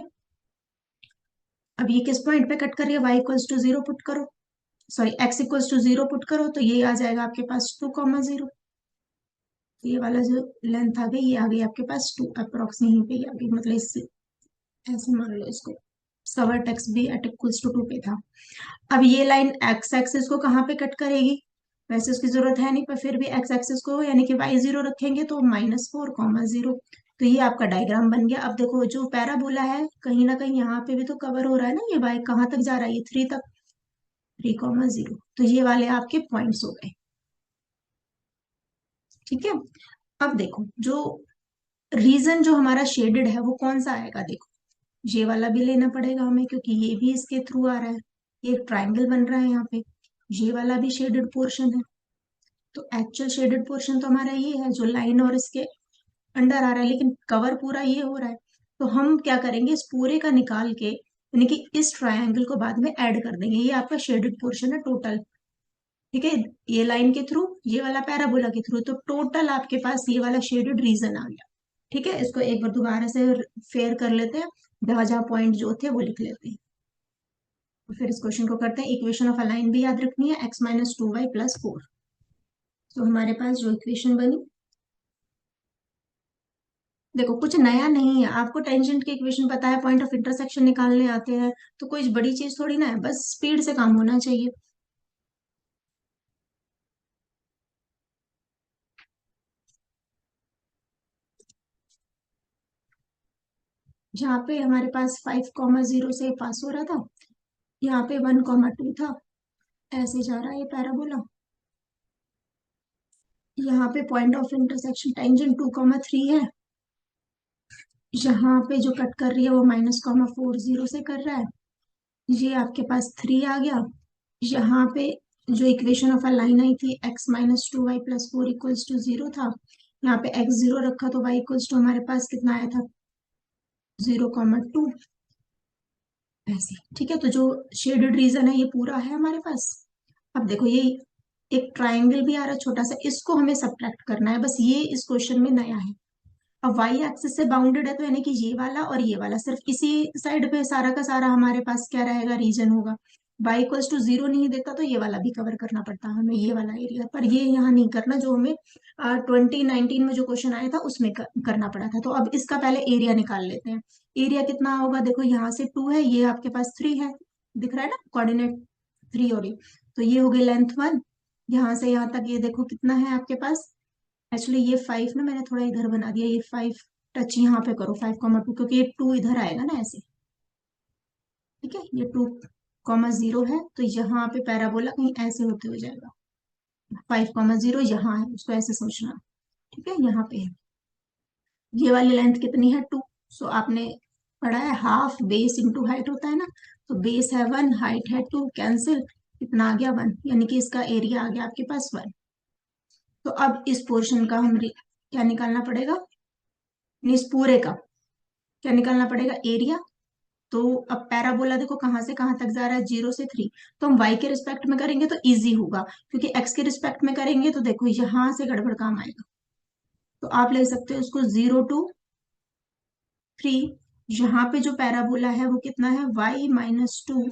अब ये किस पॉइंट पे कट कर रही है, y इक्वल्स टू 0 पुट करो, sorry x equals to 0 put करो, तो ये आ जाएगा आपके पास 2,0। ये वाला जो लेंथ आ गई, ये आ गई आपके पास 2 अप्रोक्स, यहीं पे आ गई, मतलब इससे ऐसे मान लो इसको, सवर एक्स भी एट इक्वल्स टू 2 पे था। अब ये लाइन एक्स एक्सिस को कहाँ पे कट करेगी, वैसे उसकी जरूरत है नहीं, पर फिर भी एक्स एक्सिस को यानी कि y0 रखेंगे, तो -4,0। तो ये आपका डायग्राम बन गया। अब देखो जो पैराबोला है कहीं ना कहीं यहाँ पे भी तो कवर हो रहा है ना, ये y कहाँ तक जा रहा है, ये 3 तक, 3,0। तो ये वाले आपके पॉइंट्स हो गए। ठीक है, अब देखो जो रीजन जो हमारा शेडेड है वो कौन सा आएगा, देखो ये वाला भी लेना पड़ेगा हमें, क्योंकि ये भी इसके थ्रू आ रहा है, ये एक ट्राइंगल बन रहा है यहाँ पे, ये वाला भी शेडेड पोर्शन है। तो एक्चुअल शेडेड पोर्शन तो हमारा ये है जो लाइन और इसके अंडर आ रहा है, लेकिन कवर पूरा ये हो रहा है। तो हम क्या करेंगे, इस पूरे का निकाल के यानी कि इस ट्रायंगल को बाद में ऐड कर देंगे, ये आपका शेडेड पोर्शन है टोटल। ठीक है, ये लाइन के थ्रू, ये वाला पैराबोला के थ्रू, तो टोटल आपके पास ये वाला शेडेड रीजन आ गया। ठीक है, इसको एक बार दोबारा से फेयर कर लेते हैं, जहां जहां पॉइंट जो थे वो लिख लेते हैं। तो फिर इस क्वेश्चन को करते हैं, इक्वेशन ऑफ अ लाइन भी याद रखनी है, x-2y+4। तो हमारे पास जो इक्वेशन बनी, देखो कुछ नया नहीं है, आपको टेंजेंट के इक्वेशन पता है, पॉइंट ऑफ इंटरसेक्शन निकालने आते हैं, तो कोई बड़ी चीज थोड़ी ना है, बस स्पीड से काम होना चाहिए। जहाँ पे हमारे पास 5,0 से पास हो रहा था, यहाँ पे 1,2 था, ऐसे जा रहा है ये पैराबोला। यहाँ पे पॉइंट ऑफ इंटरसेक्शन टेंजेंट 2,3 है, यहाँ पे जो कट कर रही है वो -,40 से कर रहा है, ये आपके पास 3 आ गया। यहाँ पे जो इक्वेशन ऑफ अ लाइन आई थी, x-2y+4 = 0 था, यहाँ पे x0 रखा तो y = हमारे पास कितना आया था, 0,2, ऐसे। ठीक है, तो जो शेडेड रीजन है ये पूरा है हमारे पास। अब देखो ये एक ट्राइंगल भी आ रहा है छोटा सा, इसको हमें सब्ट्रैक्ट करना है, बस ये इस क्वेश्चन में नया है। अब वाई एक्सिस से बाउंडेड है, तो यानी कि ये वाला और ये वाला सिर्फ इसी साइड पे सारा का सारा हमारे पास क्या रहेगा, रीजन होगा। y = 0 नहीं देता तो ये वाला भी कवर करना पड़ता हमें, ये वाला एरिया, पर ये यहाँ नहीं करना, जो हमें 2019 में जो क्वेश्चन आया था उसमें करना पड़ा था। तो अब इसका पहले एरिया निकाल लेते हैं। एरिया कितना होगा, देखो यहाँ से 2 है, ये आपके पास 3 है, दिख रहा है ना कोऑर्डिनेट 3 और ये, तो ये हो गई लेंथ 1। यहाँ से यहाँ तक ये देखो कितना है आपके पास, एक्चुअली ये 5 ना मैंने थोड़ा इधर बना दिया, ये 5 टच यहाँ पे करो, 5,2, क्योंकि ये 2 इधर आएगा ना ऐसे। ठीक है, ये 2,0 है, तो यहाँ पे पैराबोला कहीं ऐसे होते हुए जाएगा, 5,0 यहाँ है, उसको ऐसे सोचना। ठीक है, यहाँ पे है, ये वाली लेंथ कितनी है, 2। सो आपने पढ़ा है हाफ बेस इंटू हाइट होता है ना, तो बेस है 1, हाइट है 2, कैंसिल, कितना आ गया 1, यानी कि इसका एरिया आ गया आपके पास 1। तो अब इस पोर्शन का हम क्या निकालना पड़ेगा, इस पूरे का क्या निकालना पड़ेगा, एरिया। तो अब पैराबोला देखो कहाँ से कहाँ तक जा रहा है, 0 से 3, तो हम y के रिस्पेक्ट में करेंगे तो इजी होगा, क्योंकि x के रिस्पेक्ट में करेंगे तो देखो यहां से गड़बड़ काम आएगा। तो आप ले सकते हो उसको 0 to 3, यहाँ पे जो पैराबोला है वो कितना है, y-2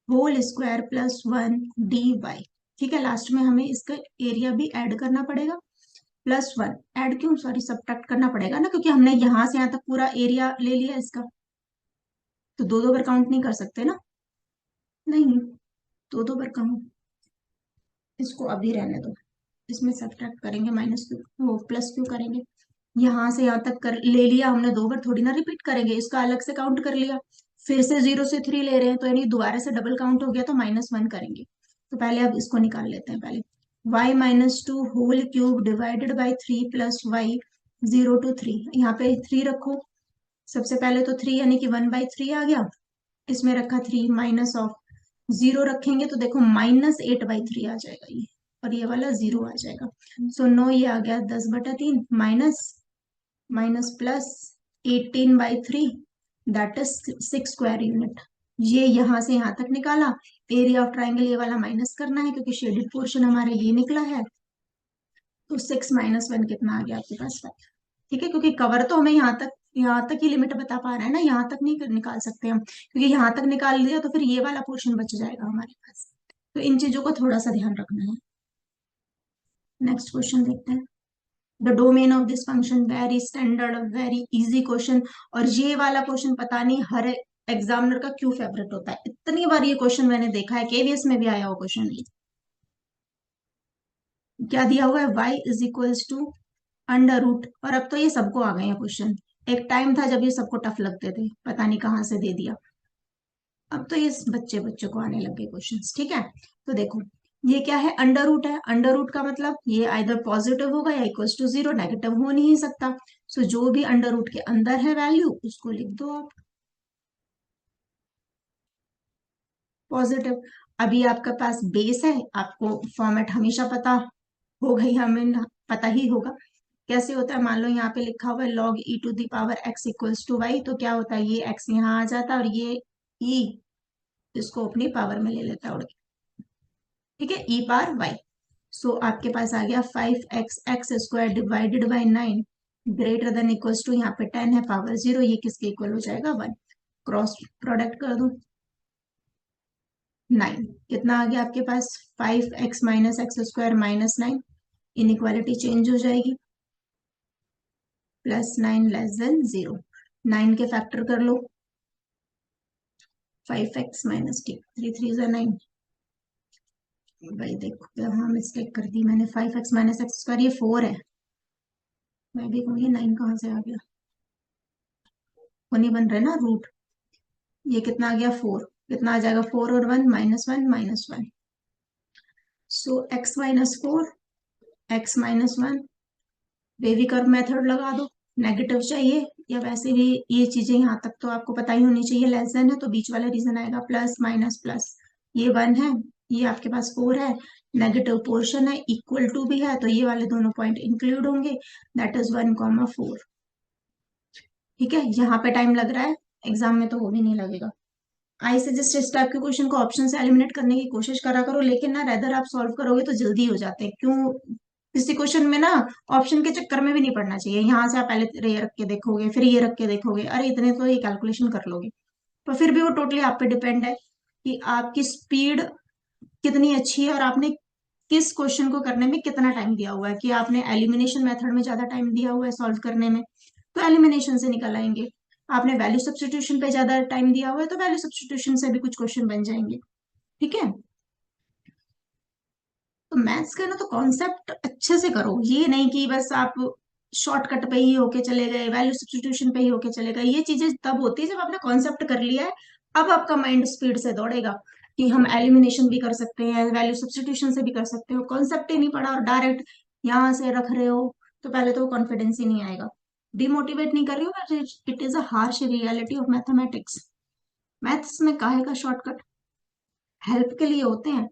होल स्क्वायर +1 dy। ठीक है, लास्ट में हमें इसका एरिया भी ऐड करना पड़ेगा, +1 ऐड क्यों, सॉरी सब्ट्रैक्ट करना पड़ेगा ना, क्योंकि हमने यहां से यहां तक पूरा एरिया ले लिया इसका, तो दो दो बार काउंट नहीं कर सकते ना। नहीं, दो दो बार काउंट, इसको अभी रहने दो, इसमें सब्ट्रैक्ट करेंगे, माइनस क्यों वो प्लस क्यों करेंगे, यहाँ से यहाँ तक कर ले लिया हमने, दो बार थोड़ी ना रिपीट करेंगे, इसका अलग से काउंट कर लिया, फिर से 0 से 3 ले रहे हैं, तो यानी दोबारा से डबल काउंट हो गया, तो -1 करेंगे। तो पहले अब इसको निकाल लेते हैं पहले, y-2 whole cube divided by 3 plus Y 0 to 3, यहाँ पे 3 रखो, सबसे पहले तो 3 यानी कि 1/3 आ गया, इसमें रखा 3 माइनस ऑफ 0 रखेंगे तो देखो -8/3 आ जाएगा ये, और ये वाला 0 आ जाएगा। सो 9 ये आ गया 10/3 minus minus plus 18/3, that is 6 square unit. ये यहां से यहां तक निकाला, एरिया ऑफ ट्राइंगल ये वाला माइनस करना है क्योंकि शेडेड पोर्शन हमारे ये निकला है, तो 6 - 1 कितना आ गया आपके पास 5। ठीक है, क्योंकि कवर तो हमें यहाँ तक ही लिमिट बता पा रहा है ना, यहाँ तक नहीं निकाल सकते हम, क्योंकि यहाँ तक निकाल लिया तो फिर ये वाला पोर्शन बच जाएगा हमारे पास, तो इन चीजों को थोड़ा सा ध्यान रखना है। नेक्स्ट क्वेश्चन देखते हैं। The domain of this function, very standard very easy question, और ये वाला क्वेश्चन पता नहीं हर एग्जामिनर का क्यों फेवरेट होता है, इतनी बार ये क्वेश्चन मैंने देखा है, केवीएस में भी आया हुआ क्वेश्चन है। क्या दिया हुआ है, y = अंडर रूट, और अब तो ये सबको आ गए हैं क्वेश्चन, एक टाइम था जब ये सबको टफ लगते थे, पता नहीं कहाँ से दे दिया, अब तो ये बच्चे बच्चों को आने लगे क्वेश्चंस। ठीक है, तो देखो ये क्या है, अंडर रूट है, अंडर रूट का मतलब ये आइदर पॉजिटिव होगा या =0, नेगेटिव हो नहीं सकता। सो जो भी अंडर रूट के अंदर है वैल्यू उसको लिख दो आप पॉजिटिव। अभी आपके पास बेस है, आपको फॉर्मेट हमेशा पता होगा ही, हमें पता ही होगा कैसे होता है। मान लो यहाँ पे लिखा हुआ है log e⁻x = y, तो क्या होता है, ये x यहाँ आ जाता है और ये e इसको अपनी पावर में ले लेता है उड़ के। ठीक है, e⁻y। सो आपके पास आ गया 5x² divided by 9 greater than equals to, यहाँ पे 10 है पावर 0, ये किसके इक्वल हो जाएगा 1, क्रॉस प्रोडक्ट कर दो 9, कितना आ गया आपके पास 5x - x² -9, इनइक्वालिटी चेंज हो जाएगी, +9 <0, 9 के फैक्टर कर लो, 5x - t, 3 3 9, भाई देखो यहाँ मिस्टेक कर दी मैंने, 5x - x², ये 4 है, मैं भी कहूँगी 9 कहाँ से आ गया, वो नहीं बन रहा है ना रूट, ये कितना आ गया 4, कितना आ जाएगा 4 और 1 -1 -1, सो x - 4 x - 1, baby curve method लगा दो, नेगेटिव चाहिए या वैसे भी ये चीजें यहाँ तक तो आपको पता ही होनी चाहिए, लेस देन है तो बीच वाला रीजन आएगा, प्लस माइनस प्लस, ये 1 है, ये आपके पास 4 है, नेगेटिव पोर्शन है, इक्वल टू भी है, तो ये वाले दोनों पॉइंट इंक्लूड होंगे, दैट इज 1, 4। ठीक है, यहाँ पे टाइम लग रहा है, एग्जाम में तो वो भी नहीं लगेगा। आई सजेस्ट इस टाइप के क्वेश्चन को ऑप्शन से एलिमिनेट करने की कोशिश करा करो, लेकिन ना रेदर आप सॉल्व करोगे तो जल्दी हो जाते हैं, क्यों, किसी क्वेश्चन में ना ऑप्शन के चक्कर में भी नहीं पड़ना चाहिए, यहाँ से आप पहले ये रख के देखोगे फिर ये रख के देखोगे, अरे इतने तो ये कैलकुलेशन कर लोगे, पर फिर भी वो टोटली आप पे डिपेंड है कि आपकी स्पीड कितनी अच्छी है और आपने किस क्वेश्चन को करने में कितना टाइम दिया हुआ है, कि आपने एलिमिनेशन मेथड में ज्यादा टाइम दिया हुआ है सॉल्व करने में, तो एलिमिनेशन से निकल आएंगे, आपने वैल्यू सब्स्टिट्यूशन पे ज्यादा टाइम दिया हुआ है तो वैल्यू सब्स्टिट्यूशन से भी कुछ क्वेश्चन बन जाएंगे। ठीक है, तो मैथ्स का ना तो कॉन्सेप्ट अच्छे से करो, ये नहीं कि बस आप शॉर्टकट पे ही होके चले गए, वैल्यू सब्स्टिट्यूशन पे ही होके चले गए, ये चीजें तब होती है जब आपने कॉन्सेप्ट कर लिया है, अब आपका माइंड स्पीड से दौड़ेगा कि हम एलिमिनेशन भी कर सकते हैं, वैल्यू सब्स्टिट्यूशन से भी कर सकते हो, कॉन्सेप्ट ही नहीं पढ़ा और डायरेक्ट यहाँ से रख रहे हो, तो पहले तो कॉन्फिडेंस ही नहीं आएगा। डिमोटिवेट नहीं कर रही हूँ, it is a harsh reality of mathematics, maths में काहे का शॉर्टकट, हेल्प के लिए होते हैं,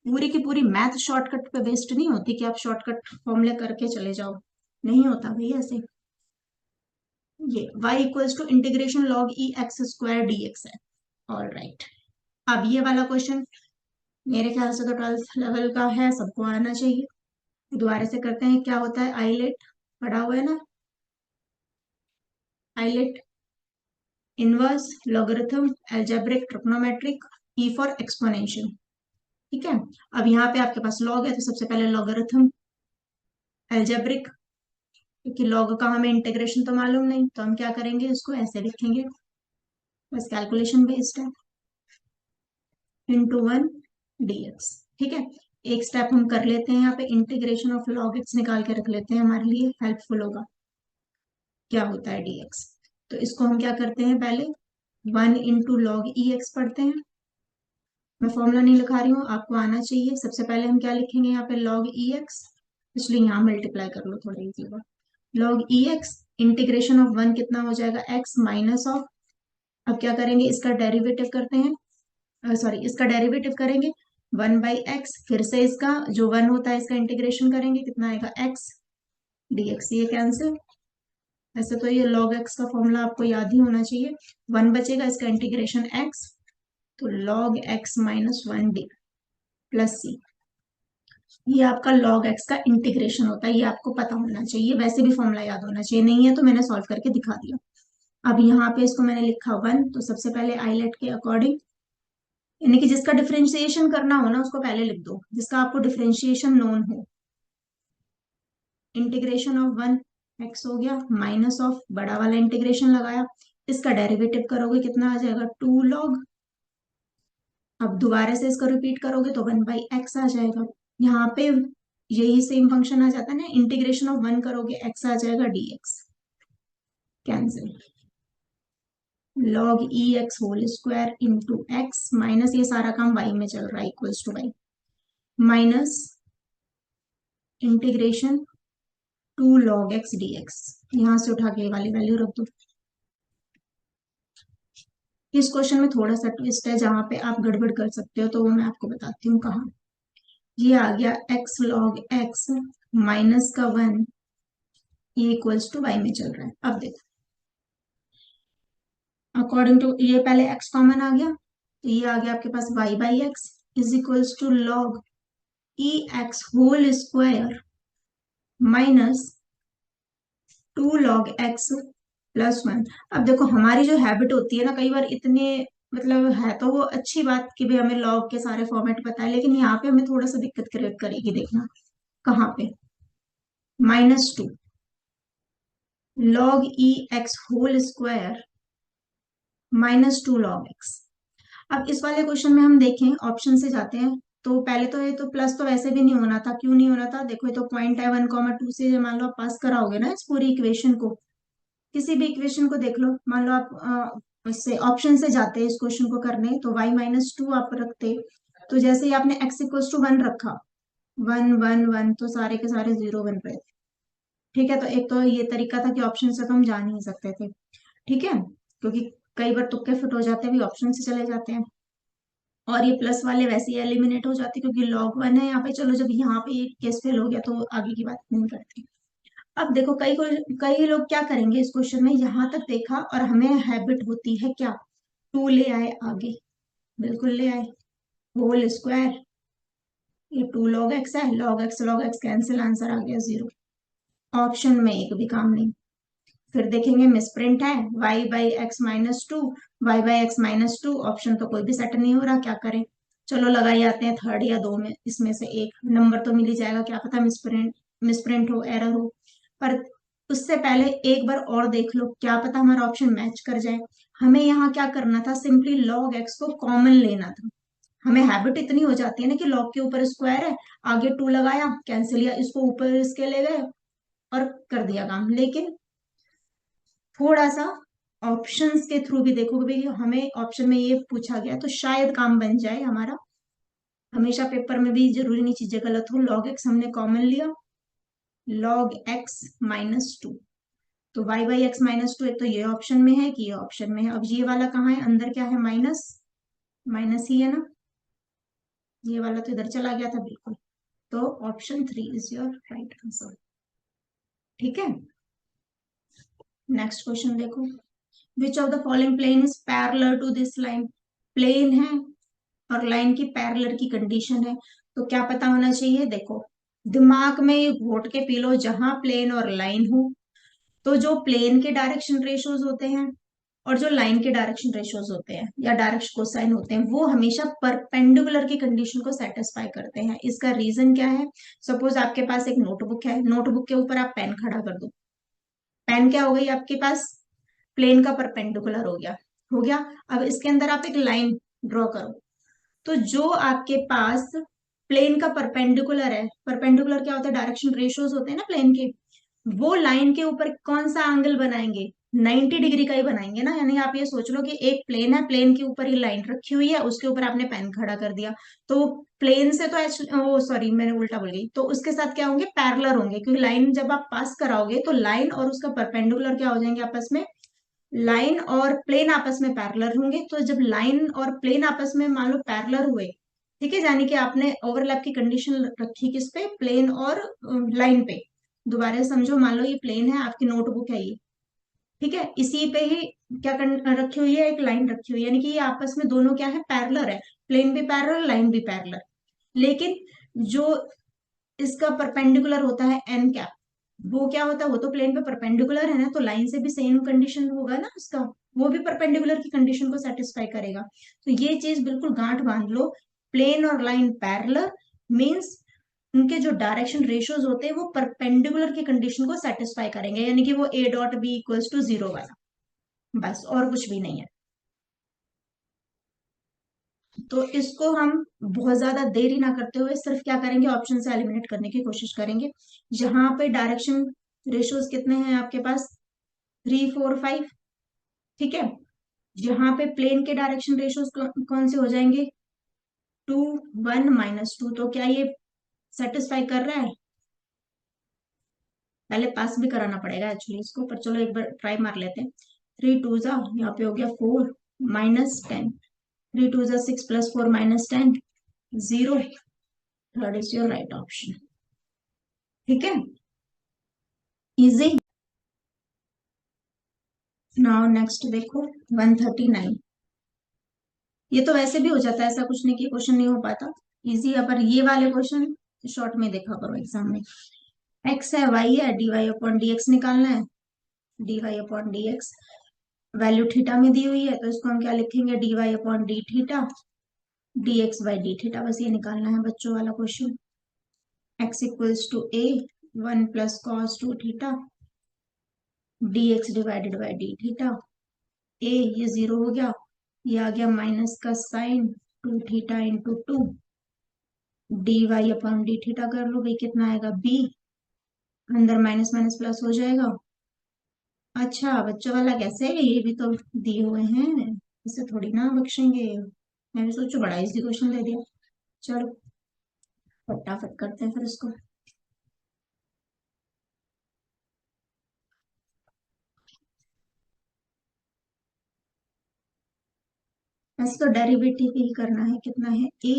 पूरी की पूरी मैथ शॉर्टकट पे बेस्ड नहीं होती कि आप शॉर्टकट फॉर्मूले करके चले जाओ, नहीं होता भाई ऐसे। ये y = log e x² dx है, ऑल राइट। अब ये वाला क्वेश्चन मेरे ख्याल से तो 12th लेवल का है, सबको आना चाहिए। दोबारा से करते हैं, क्या होता है आइलेट, पढ़ा हुआ है ना, ILATE, inverse, logarithm, algebraic, trigonometric, E for exponential. ठीक है, अब यहाँ पे आपके पास लॉग है तो सबसे पहले लॉगरिथम एल्जेब्रिक, क्योंकि लॉग का हमें इंटीग्रेशन तो मालूम नहीं, तो हम क्या करेंगे, इसको ऐसे लिखेंगे, बस कैलकुलेशन बेस्ड है, इंटू वन dx। ठीक है, एक स्टेप हम कर लेते हैं, यहाँ पे इंटीग्रेशन ऑफ लॉग एक्स निकाल के रख लेते हैं, हमारे लिए हेल्पफुल होगा, क्या होता है dx। तो इसको हम क्या करते हैं, पहले 1 × log e x पढ़ते हैं। मैं फॉर्मूला नहीं लिखा रही हूँ, आपको आना चाहिए। सबसे पहले हम क्या लिखेंगे यहाँ पे, log e x, इसलिए यहाँ मल्टीप्लाई कर लो, थोड़ा इजी होगा। log e x integration of 1 कितना हो जाएगा, x माइनस ऑफ, अब क्या करेंगे, इसका डेरिवेटिव करते हैं, सॉरी इसका डेरिवेटिव करेंगे 1/x, फिर से इसका जो 1 होता है इसका इंटीग्रेशन करेंगे, कितना आएगा x dx, ये कैंसिल। वैसे तो ये log x का फॉर्मूला आपको याद ही होना चाहिए, 1 बचेगा, इसका इंटीग्रेशन x, तो log x minus 1d plus c, ये आपका log x का इंटीग्रेशन होता है, ये आपको पता होना चाहिए, वैसे भी फॉर्मूला याद होना चाहिए, नहीं है तो मैंने सॉल्व करके दिखा दिया। अब यहाँ पे इसको मैंने लिखा 1, तो सबसे पहले आइलेट के अकॉर्डिंग, यानी कि जिसका डिफरेंशिएशन करना हो ना उसको पहले लिख दो, जिसका आपको डिफरेंशिएशन नोन हो। इंटीग्रेशन ऑफ 1 x हो गया, माइनस ऑफ बड़ा वाला इंटीग्रेशन लगाया, इसका डेरिवेटिव करोगे कितना आ जाएगा, 2 log, अब दोबारा से इसको रिपीट करोगे तो 1/x आ जाएगा। यहाँ पे यही सेम फंक्शन आ जाता है ना, इंटीग्रेशन ऑफ 1 करोगे x आ जाएगा dx, cancel. log e x whole square into X minus, ये सारा काम y में चल रहा है, equals to y, minus integration 2 log x dx, यहां से उठा के ये वाली वैल्यू रख दो। इस क्वेश्चन में थोड़ा सा ट्विस्ट है, जहां पे आप गड़बड़ कर सकते हो, तो वो मैं आपको बताती हूँ कहाँ। ये आ गया x log x माइनस का 1, ये इक्वल्स टू y में चल रहा है। अब देखो, अकॉर्डिंग टू, ये पहले x कॉमन आ गया, तो ये आ गया आपके पास y/x is equals to log e x whole square minus 2 log x + 1। अब देखो, हमारी जो हैबिट होती है ना, कई बार इतने, मतलब है तो वो अच्छी बात कि भाई हमें लॉग के सारे फॉर्मेट पता है, लेकिन यहाँ पे हमें थोड़ा सा दिक्कत क्रिएट करेगी, देखना कहाँ पे, -2 log e x whole square -2 log x। अब इस वाले क्वेश्चन में हम देखें, ऑप्शन से जाते हैं, तो पहले तो ये तो प्लस तो वैसे भी नहीं होना था, क्यों नहीं होना था, देखो ये तो पॉइंट है 1, 2 से, मान लो आप पास कराओगे ना इस पूरी इक्वेशन को, किसी भी इक्वेशन को देख लो, मान लो आप इससे ऑप्शन से जाते हैं इस क्वेश्चन को करने, तो y-2 आप रखते, तो जैसे ही आपने x इक्वल्स टू 1 रखा, 1 1 1, तो सारे के सारे 0 बन रहे थे। ठीक है, तो एक तो ये तरीका था कि ऑप्शन से तो हम जा नहीं सकते थे, ठीक है, क्योंकि कई बार तुक्के फिट हो जाते हैं, भी ऑप्शन से चले जाते हैं, और ये प्लस वाले वैसे ही एलिमिनेट हो जाते हैं, क्योंकि log 1 है यहाँ पे। चलो, जब यहाँ पे ये केस फेल हो गया तो आगे की बात नहीं करते। अब देखो, कई लोग क्या करेंगे इस क्वेश्चन में, यहां तक देखा और हमें हैबिट होती है क्या, 2 ले आए आगे, बिल्कुल ले आए, होल स्क्वायर, ये 2 log x है, log x कैंसिल, आंसर आ गया 0। ऑप्शन में एक भी काम नहीं। फिर देखेंगे मिसप्रिंट है, y/x-2, y/x-2, ऑप्शन तो कोई भी सेट नहीं हो रहा, क्या करें, चलो लगाई आते हैं थर्ड या दो में, इसमें से एक नंबर तो मिल ही जाएगा, क्या पता मिसप्रिंट मिसप्रिंट हो, एरर हो। पर उससे पहले एक बार और देख लो, क्या पता हमारा ऑप्शन मैच कर जाए। हमें यहाँ क्या करना था, सिंपली log x को कॉमन लेना था। हमें हैबिट इतनी हो जाती है ना कि log के ऊपर स्क्वायर है, आगे 2 लगाया, कैंसिल, या इसको ऊपर इसके ले गए और कर दिया काम। लेकिन थोड़ा सा ऑप्शंस के थ्रू भी देखोगे, भाई हमें ऑप्शन में ये पूछा गया तो शायद काम बन जाए हमारा। हमेशा पेपर में भी जरूरी नहीं चीजें गलत हो, log x हमने कॉमन लिया, log x-2, तो y/x-2, एक तो ये ऑप्शन में है कि ये ऑप्शन में है। अब ये वाला कहाँ है, अंदर क्या है, माइनस, माइनस ही है ना, ये वाला तो इधर चला गया था बिल्कुल, तो option 3 is your right answer. ठीक है, नेक्स्ट क्वेश्चन देखो, which of the following plane is parallel to this line, plane है और लाइन की पैरेलल की कंडीशन है, तो क्या पता होना चाहिए, देखो दिमाग में ये घोट के पी लो, जहां प्लेन और लाइन हो, तो जो प्लेन के डायरेक्शन रेशियोज होते हैं और जो लाइन के डायरेक्शन रेशियोज होते हैं या डायरेक्शन कोसाइन होते हैं वो हमेशा परपेंडिकुलर की कंडीशन को सेटिस्फाई करते हैं। इसका रीजन क्या है? सपोज आपके पास एक नोटबुक है, नोटबुक के ऊपर आप पेन खड़ा कर दो, पेन क्या हो गई आपके पास? प्लेन का परपेंडिकुलर हो गया। हो गया। अब इसके अंदर आप एक लाइन ड्रॉ करो, तो जो आपके पास प्लेन का परपेंडिकुलर है, परपेंडिकुलर क्या होता है? डायरेक्शन रेशियोज होते हैं ना प्लेन के, वो लाइन के ऊपर कौन सा एंगल बनाएंगे? 90 डिग्री का ही बनाएंगे ना। यानी आप ये सोच लो कि एक प्लेन है, प्लेन के ऊपर ही लाइन रखी हुई है, उसके ऊपर आपने पेन खड़ा कर दिया, तो प्लेन से तो ओ सॉरी मैंने उल्टा बोल गई, तो उसके साथ क्या होंगे? पैरेलल होंगे, क्योंकि लाइन जब आप पास कराओगे तो लाइन और उसका परपेंडिकुलर क्या हो जाएंगे आपस में? लाइन और प्लेन आपस में पैरेलल होंगे। तो जब लाइन और प्लेन आपस में मान लो पैरेलल हुए, ठीक है, यानी कि आपने ओवरलैप की कंडीशन रखी किस पे? प्लेन और लाइन पे। दोबारा से समझो, मान लो ये प्लेन है, आपकी नोटबुक है ये, ठीक है, इसी पे ही क्या रखी हुई है? एक लाइन रखी हुई है, यानी कि ये आपस में दोनों क्या है? पैरेलल है। प्लेन भी पैरेलल, लाइन भी पैरेलल। लेकिन जो इसका परपेंडिकुलर होता है एन कैप, वो क्या होता है? वो तो प्लेन पे परपेंडिकुलर है ना, तो लाइन से भी सेम कंडीशन होगा ना उसका, वो भी परपेंडिकुलर की कंडीशन को सेटिस्फाई करेगा। तो ये चीज बिल्कुल गांठ बांध लो, प्लेन और लाइन पैरेलल मीन्स उनके जो डायरेक्शन रेशियोज होते हैं वो परपेंडिकुलर की कंडीशन को सेटिस्फाई करेंगे, यानी कि वो A dot B equals to zero वाला, बस और कुछ भी नहीं है। तो इसको हम बहुत ज्यादा देरी ना करते हुए सिर्फ क्या करेंगे? ऑप्शन से एलिमिनेट करने की कोशिश करेंगे। जहां पे डायरेक्शन रेशियोज कितने हैं आपके पास? 3 4 5, ठीक है। यहाँ पे प्लेन के डायरेक्शन रेशियोज कौन से हो जाएंगे? 2 1 -2। तो क्या ये सेटिस्फाई कर रहा है? पहले पास भी कराना पड़ेगा एक्चुअली इसको, पर चलो एक बार ट्राई मार लेते हैं। 3 2 यहाँ पे हो गया 4 -10, 3 2 6 +4 -10, 0। Third is your right option. ठीक है, इजी। नाउ नेक्स्ट देखो 139। ये तो वैसे भी हो जाता है, ऐसा कुछ नहीं कि क्वेश्चन नहीं हो पाता, इजी है, पर ये वाले क्वेश्चन शॉर्ट में देखा करो एग्जाम में। एक्स है, वाई है, D Y upon D X निकालना है। D Y upon D X value theta में दी हुई है, तो इसको हम क्या लिखेंगे? D Y upon D theta, D X by D theta, बस ये निकालना है बच्चों वाला question. X equals to A 1 + cos 2 theta, D X divided by D theta. ए ये 0 हो गया, ये आ गया माइनस का sign 2 theta × 2, D Y upon D theta कर लो भाई, कितना आएगा? बी, अंदर माइनस माइनस प्लस हो जाएगा। अच्छा बच्चों वाला कैसे है? ये भी तो दिए हुए हैं, इसे थोड़ी ना बख्शेंगे। मैं भी सोचू बड़ा इजी क्वेश्चन दे दिया। चलो फटाफट करते हैं फिर इसको। ऐसे तो डेरिवेटिव ही करना है। कितना है? ए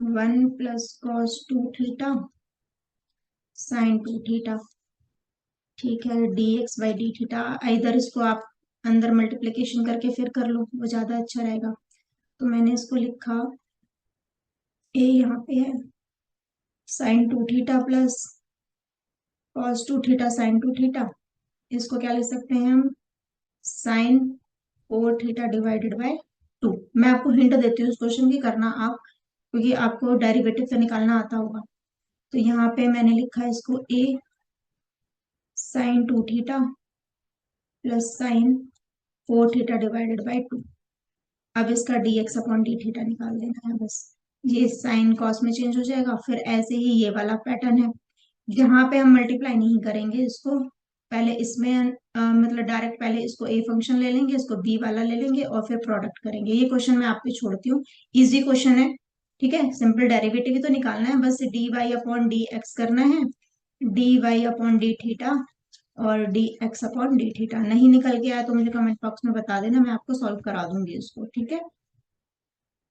1 + cos 2 थीटा sin 2 थीटा, ठीक है, D X by D theta. इधर इसको आप अंदर मल्टीप्लीकेशन करके फिर कर लो, वो ज्यादा अच्छा रहेगा। तो मैंने इसको लिखा, ए यहाँ पे है sin 2 theta plus cos 2 theta sin 2 theta. इसको क्या लिख सकते हैं हम? sin 4 theta divided by 2। मैं आपको हिंट देती हूँ इस क्वेश्चन की, करना आप, क्योंकि आपको डेरिवेटिव तो निकालना आता होगा। तो यहाँ पे मैंने लिखा है इसको ए sin 2 theta plus sin 4 theta divided by 2। अब इसका dx अपॉन डी थीटा निकाल देना है बस। ये साइन कॉस में चेंज हो जाएगा। फिर ऐसे ही ये वाला पैटर्न है, जहां पे हम मल्टीप्लाई नहीं करेंगे इसको, पहले इसमें मतलब डायरेक्ट पहले इसको ए फंक्शन ले लेंगे, इसको बी वाला ले लेंगे और फिर प्रोडक्ट करेंगे। ये क्वेश्चन मैं आप पे छोड़ती हूँ, इजी क्वेश्चन है। ठीक है, सिंपल डेरिवेटिव ही तो निकालना है, बस D Y upon D X करना है, D Y upon D theta और D X upon D theta. नहीं निकल के आया तो मुझे कमेंट बॉक्स में बता देना, मैं आपको सॉल्व करा दूंगी इसको। ठीक है,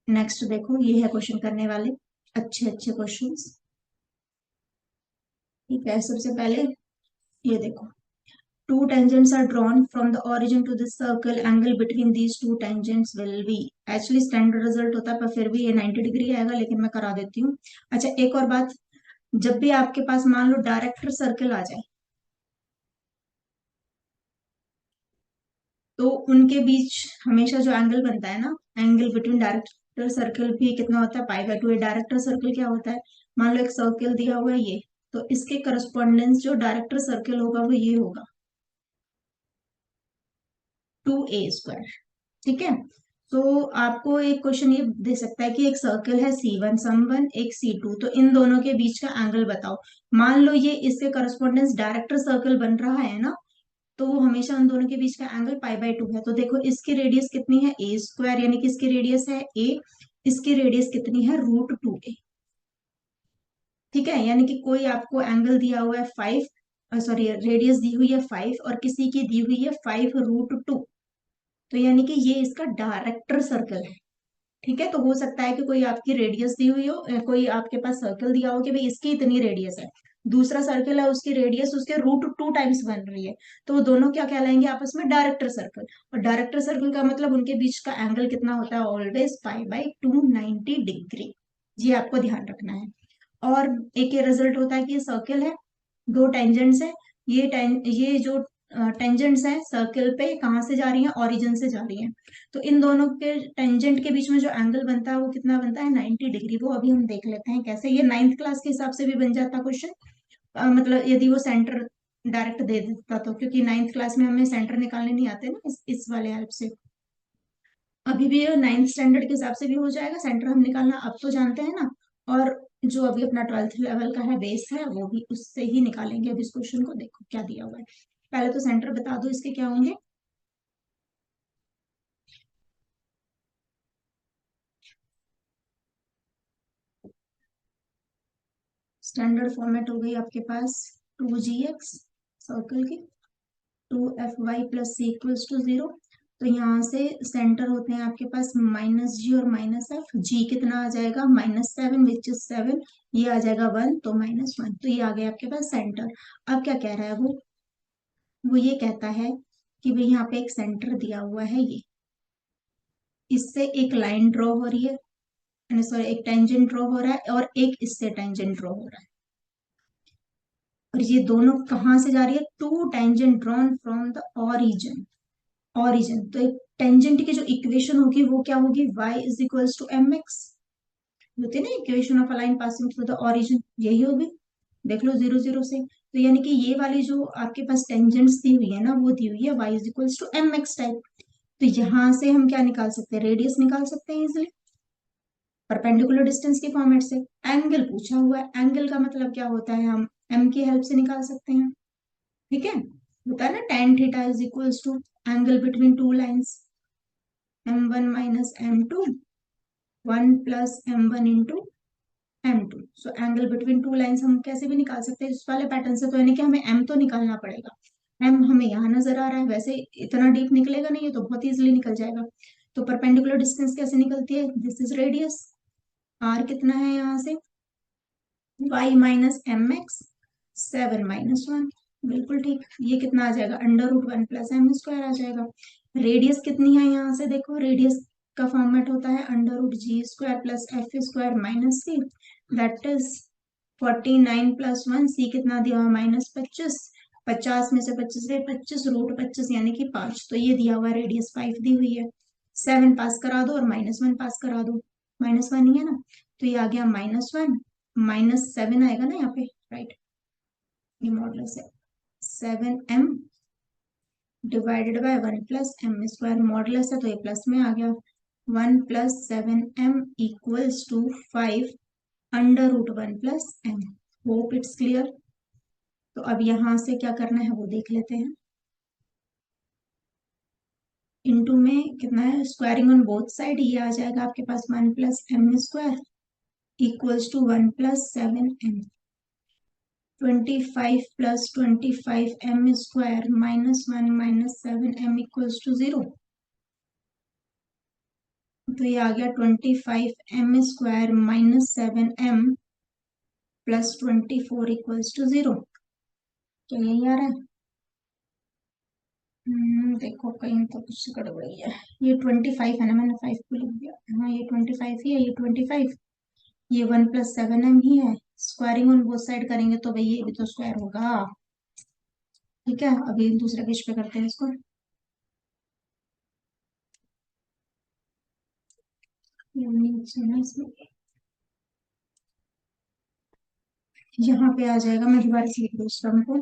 नेक्स्ट देखो, ये है क्वेश्चन करने वाले अच्छे अच्छे क्वेश्चंस। ठीक है, सबसे पहले ये देखो, two tangents are drawn from the origin to this circle, angle between these two tangents will be, actually standard result होता है पर फिर भी ये 90 डिग्री आएगा, लेकिन मैं करा देती हूँ। अच्छा एक और बात, जब भी आपके पास मान लो डायरेक्टर सर्कल आ जाए, तो उनके बीच हमेशा जो एंगल बनता है ना, एंगल बिटवीन डायरेक्टर सर्कल भी कितना होता है, pi by two. Director circle क्या होता है, मान लो एक सर्कल दिया हुआ है ये, तो इसके करस्पॉन्डेंस जो डायरेक्टर सर्कल होगा वो ये होगा 2a²। ठीक है। तो आपको एक क्वेश्चन ये दे सकता है कि एक सर्कल है C1 सम 1, एक C2, तो इन दोनों के बीच का एंगल बताओ। मान लो ये इसके करस्पॉन्डेंस डायरेक्टर सर्कल बन रहा है ना, तो हमेशा उन दोनों के बीच का एंगल पाई बाय 2 है। तो देखो इसकी रेडियस कितनी है, a², यानी कि इसकी रेडियस है a, इसकी रेडियस कितनी है, √2a। ठीक है, यानी कि कोई आपको एंगल दिया हुआ है 5, सॉरी रेडियस दी हुई है 5 और किसी की दी हुई है 5√2, तो यानी कि ये इसका डायरेक्टर सर्कल है। ठीक है, तो हो सकता है कि कोई आपकी रेडियस दी हुई हो, कोई आपके पास सर्कल दिया हो कि भाई इसकी इतनी रेडियस है, दूसरा सर्कल है उसकी रेडियस उसके √2 टाइम्स बन रही है, तो वो दोनों क्या कहलाएंगे आपस में, डायरेक्टर सर्कल। और डायरेक्टर सर्कल का मतलब उनके बीच का एंगल कितना होता है, ऑलवेज पाई बाय 290 डिग्री। ये आपको ध्यान रखना है। और एक ये रिजल्ट होता है कि ये सर्कल है, दो टेंजेंट्स है, ये जो टेंजेंट्स हैं सर्कल पे कहाँ से जा रही हैं, ओरिजिन से जा रही हैं, तो इन दोनों के टेंजेंट के बीच में जो एंगल बनता है वो कितना बनता है, 90 डिग्री। वो अभी हम देख लेते हैं कैसे। ये 9th क्लास के हिसाब से भी बन जाता क्वेश्चन, मतलब यदि वो सेंटर डायरेक्ट दे देता तो, क्योंकि 9th क्लास में हमें सेंटर निकालने नहीं आते ना इस वाले हेल्प से। अभी भी 9th स्टैंडर्ड के हिसाब से भी हो जाएगा, सेंटर हम निकालना अब तो जानते हैं ना। और जो अभी अपना 12th लेवल का है बेस है, वो भी उससे ही निकालेंगे। अब इस क्वेश्चन को देखो क्या दिया हुआ है, पहले तो सेंटर बता दो इसके क्या होंगे। स्टैंडर्ड फॉर्मेट हो गई आपके पास 2gx सर्कल की, 2fy + c = 0। तो यहाँ से सेंटर होते हैं आपके पास -g और -f। g कितना आ जाएगा, -7, विच इज 7, ये आ जाएगा 1, तो -1, तो ये आ गया आपके पास सेंटर। अब क्या कह रहा है वो ये कहता है कि भाई यहाँ पे एक सेंटर दिया हुआ है ये, इससे एक लाइन ड्रॉ हो रही है, सॉरी एक टेंजेंट ड्रॉ हो रहा है और एक इससे टेंजेंट ड्रॉ हो रहा है, और ये दोनों कहाँ से जा रही है, two tangent drawn from the origin. Origin तो एक टेंजेंट की जो इक्वेशन होगी वो क्या होगी, y = mx, होती है ना equation of a line passing through the origin, यही होगी। देख लो 0 0 से, तो यानी कि ये वाली जो आपके पास टेंजेंट्स दी हुई है ना, वो दी हुई है y = mx टाइप। तो यहां से हम क्या निकाल सकते हैं, रेडियस निकाल सकते हैं इजिली, परपेंडिकुलर डिस्टेंस के फॉर्मेट से। एंगल पूछा हुआ है, एंगल का मतलब क्या होता है, हम एम की हेल्प से निकाल सकते हैं। ठीक है, होता है ना tan θ = angle between two lines, m1 - m2, 1 + m1 × m2। So angle between two lines हम कैसे भी निकाल सकते हैं इस वाले पैटर्न से, तो यानी कि हमें m तो निकालना पड़ेगा। m हमें यहाँ नजर आ रहा है, वैसे इतना डीप निकलेगा नहीं, ये तो बहुत इजिली निकल जाएगा। तो परपेंडिकुलर डिस्टेंस कैसे निकलती है, दिस इज रेडियस, r कितना है यहाँ से, y - mx, 7 - 1, बिल्कुल ठीक। ये कितना आ जाएगा, √1 + m² आ जाएगा। रेडियस कितनी है यहाँ से, देखो रेडियस का फॉर्मेट होता है √g² + f² - c, that is 49 + 1, c कितना दिया हुआ, -25, 50 में से 25 गए 25, √25 यानी कि 5, तो ये दिया हुआ रेडियस 5 दी हुई है। 7 पास करा दो और -1 पास करा दो, -1 ही है ना, तो ये आ गया -1, -7 आएगा ना यहाँ पे, राइट, ये मॉडुलस है 7m / 1 + m², मॉडुलस है तो ये प्लस में आ गया, 1 + 7m = 5 √1 + m। Hope it's clear. तो अब यहाँ से क्या करना है वो देख लेते हैं। इनटू में कितना है, स्क्वायरिंग ऑन बोथ साइड, ये आ जाएगा आपके पास 1 + m² = 1 + 7m। 25 + 25m² -1 - 7m = 0, तो ये आ गया 25m² -7m + 24 = 0, तो यही आ रहा है। देखो कहीं तो कुछ गड़बड़ी है, ये 25 है ना, मैंने 5 को लिख दिया, हाँ ये 25 ही है, ये 25, ये 1 + 7m ही है। स्क्वायरिंग ऑन बोथ साइड करेंगे तो भाई ये भी तो स्क्वायर होगा। ठीक है, अभी दूसरे पेज पे करते हैं इसको। नीचे ना इसमें यहाँ पे आ जाएगा, मैं दोबारा से लिख दूँ इस टर्म को।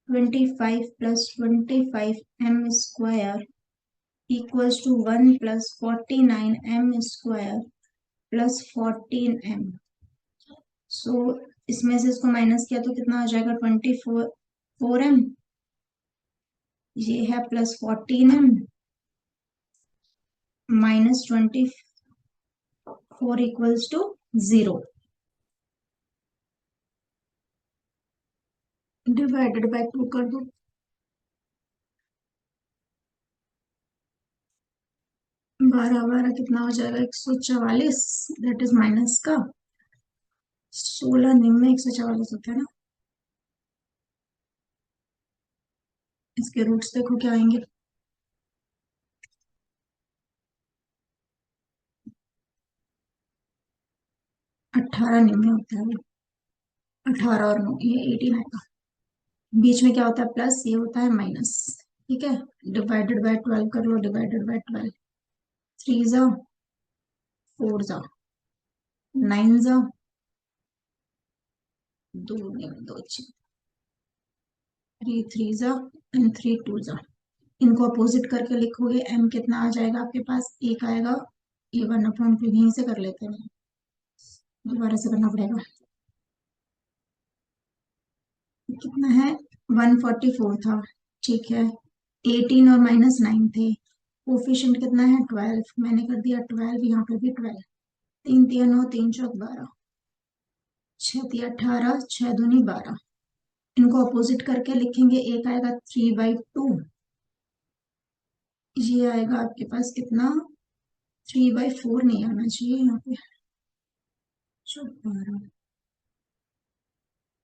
25 plus 25m² equals to 1 plus 49m² plus 14m। So इसमें से इसको माइनस किया तो कितना आ जाएगा, 24m। ये है plus 14m minus 24 equals to 0, divided by 2 कर दो। 12 कितना हो जाएगा, 144, दैट इज माइनस का 16 निम्न 144 होता है ना। इसके रूट्स देखो क्या आएंगे, 18 निम्न होता है वो, 18 और 9 ये 18 आएगा। बीच में क्या होता है प्लस, ये होता है माइनस। ठीक है, डिवाइडेड बाय 12 कर लो, डिवाइडेड बाय 12। 3 जा 4 जा 9 जा 2 निम्न 2 3 3 जा एंड 3 2 जा। इनको अपोजिट करके लिखोगे, m कितना आ जाएगा आपके पास, एक आएगा। ये 1/2 यहीं से कर लेते हैं, दोबारा से करना पड़ेगा। कितना है, 144 था। ठीक है, 18 और -9 थे। कोफिशिएंट कितना है, 12, मैंने कर दिया 12, यहाँ पे भी 12। 3 3 9 3 चौक 12, 6 3 18, 6 दूनी 12। इनको अपोजिट करके लिखेंगे, एक आएगा 3/2, ये आएगा आपके पास कितना, 3/4 नहीं आना चाहिए यहाँ पे, चौक 12,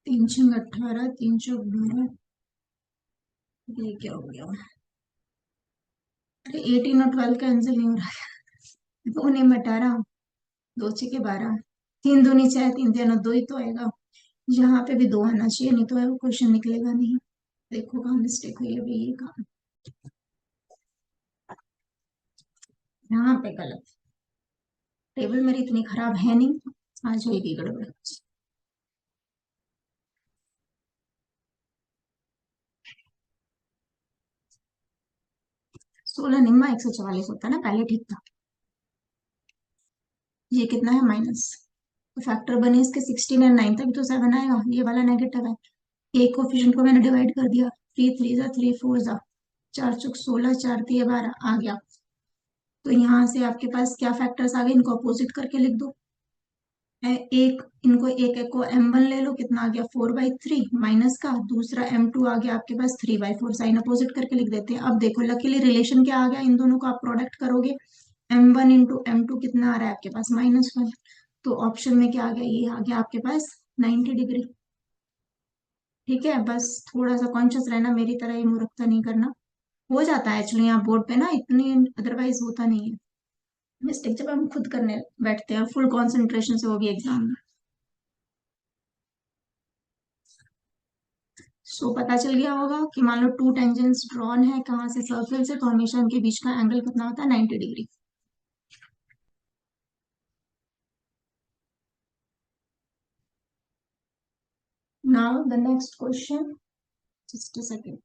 3 6 18, 3 चौक 12। ये क्या हो गया, अरे 18 और 12 कैंसिल नहीं हो रहा है, तो उन्हें में 18, 2 6 12, 3 दूनी 6, 3 3 2 ही तो आएगा। यहाँ पे भी 2 आना चाहिए, नहीं तो वो क्वेश्चन निकलेगा नहीं। देखो कहाँ मिस्टेक हुई है भाई, ये कहाँ, यहाँ पे गलत। टेबल मेरी इतनी खराब है नहीं, आज होगी गड़बड़। 16 निम्मा 144 होता है ना, पहले ठीक था। ये कितना है माइनस, तो फैक्टर बने इसके 16 और 9 तक तो 7 आएगा, ये वाला नेगेटिव है। एक कोफिशिएंट को मैंने डिवाइड कर दिया, 3 3 जा 3 4 जा 4 चौक 16, 4 3 12 आ गया। तो यहाँ से आपके पास क्या फैक्टर्स आ गए, इनको अपोजिट करके लिख दो। एक इनको एक एक को m1 ले लो, कितना आ गया 4/3 माइनस का, दूसरा m2 आ गया आपके पास 3/4, साइन अपोजिट करके लिख देते हैं। अब देखो लकीली रिलेशन क्या आ गया, इन दोनों को आप प्रोडक्ट करोगे, m1 इंटू m2 कितना आ रहा है आपके पास, -1। तो ऑप्शन में क्या आ गया, ये आ गया आपके पास 90 डिग्री। ठीक है, बस थोड़ा सा कॉन्शियस रहना, मेरी तरह ही मूर्खता नहीं करना। हो जाता है एक्चुअली यहाँ बोर्ड पे ना, इतनी अदरवाइज होता नहीं है मिस्टेक, जब हम खुद करने बैठते हैं फुल कंसंट्रेशन से, वो भी एग्जाम में। सो पता चल गया होगा कि मान लो 2 टेंजेंट्स ड्रॉन है कहाँ से, सर्कल से, तो हमेशा इनके बीच का एंगल कितना होता है, 90 degree. Now the next question, just a second.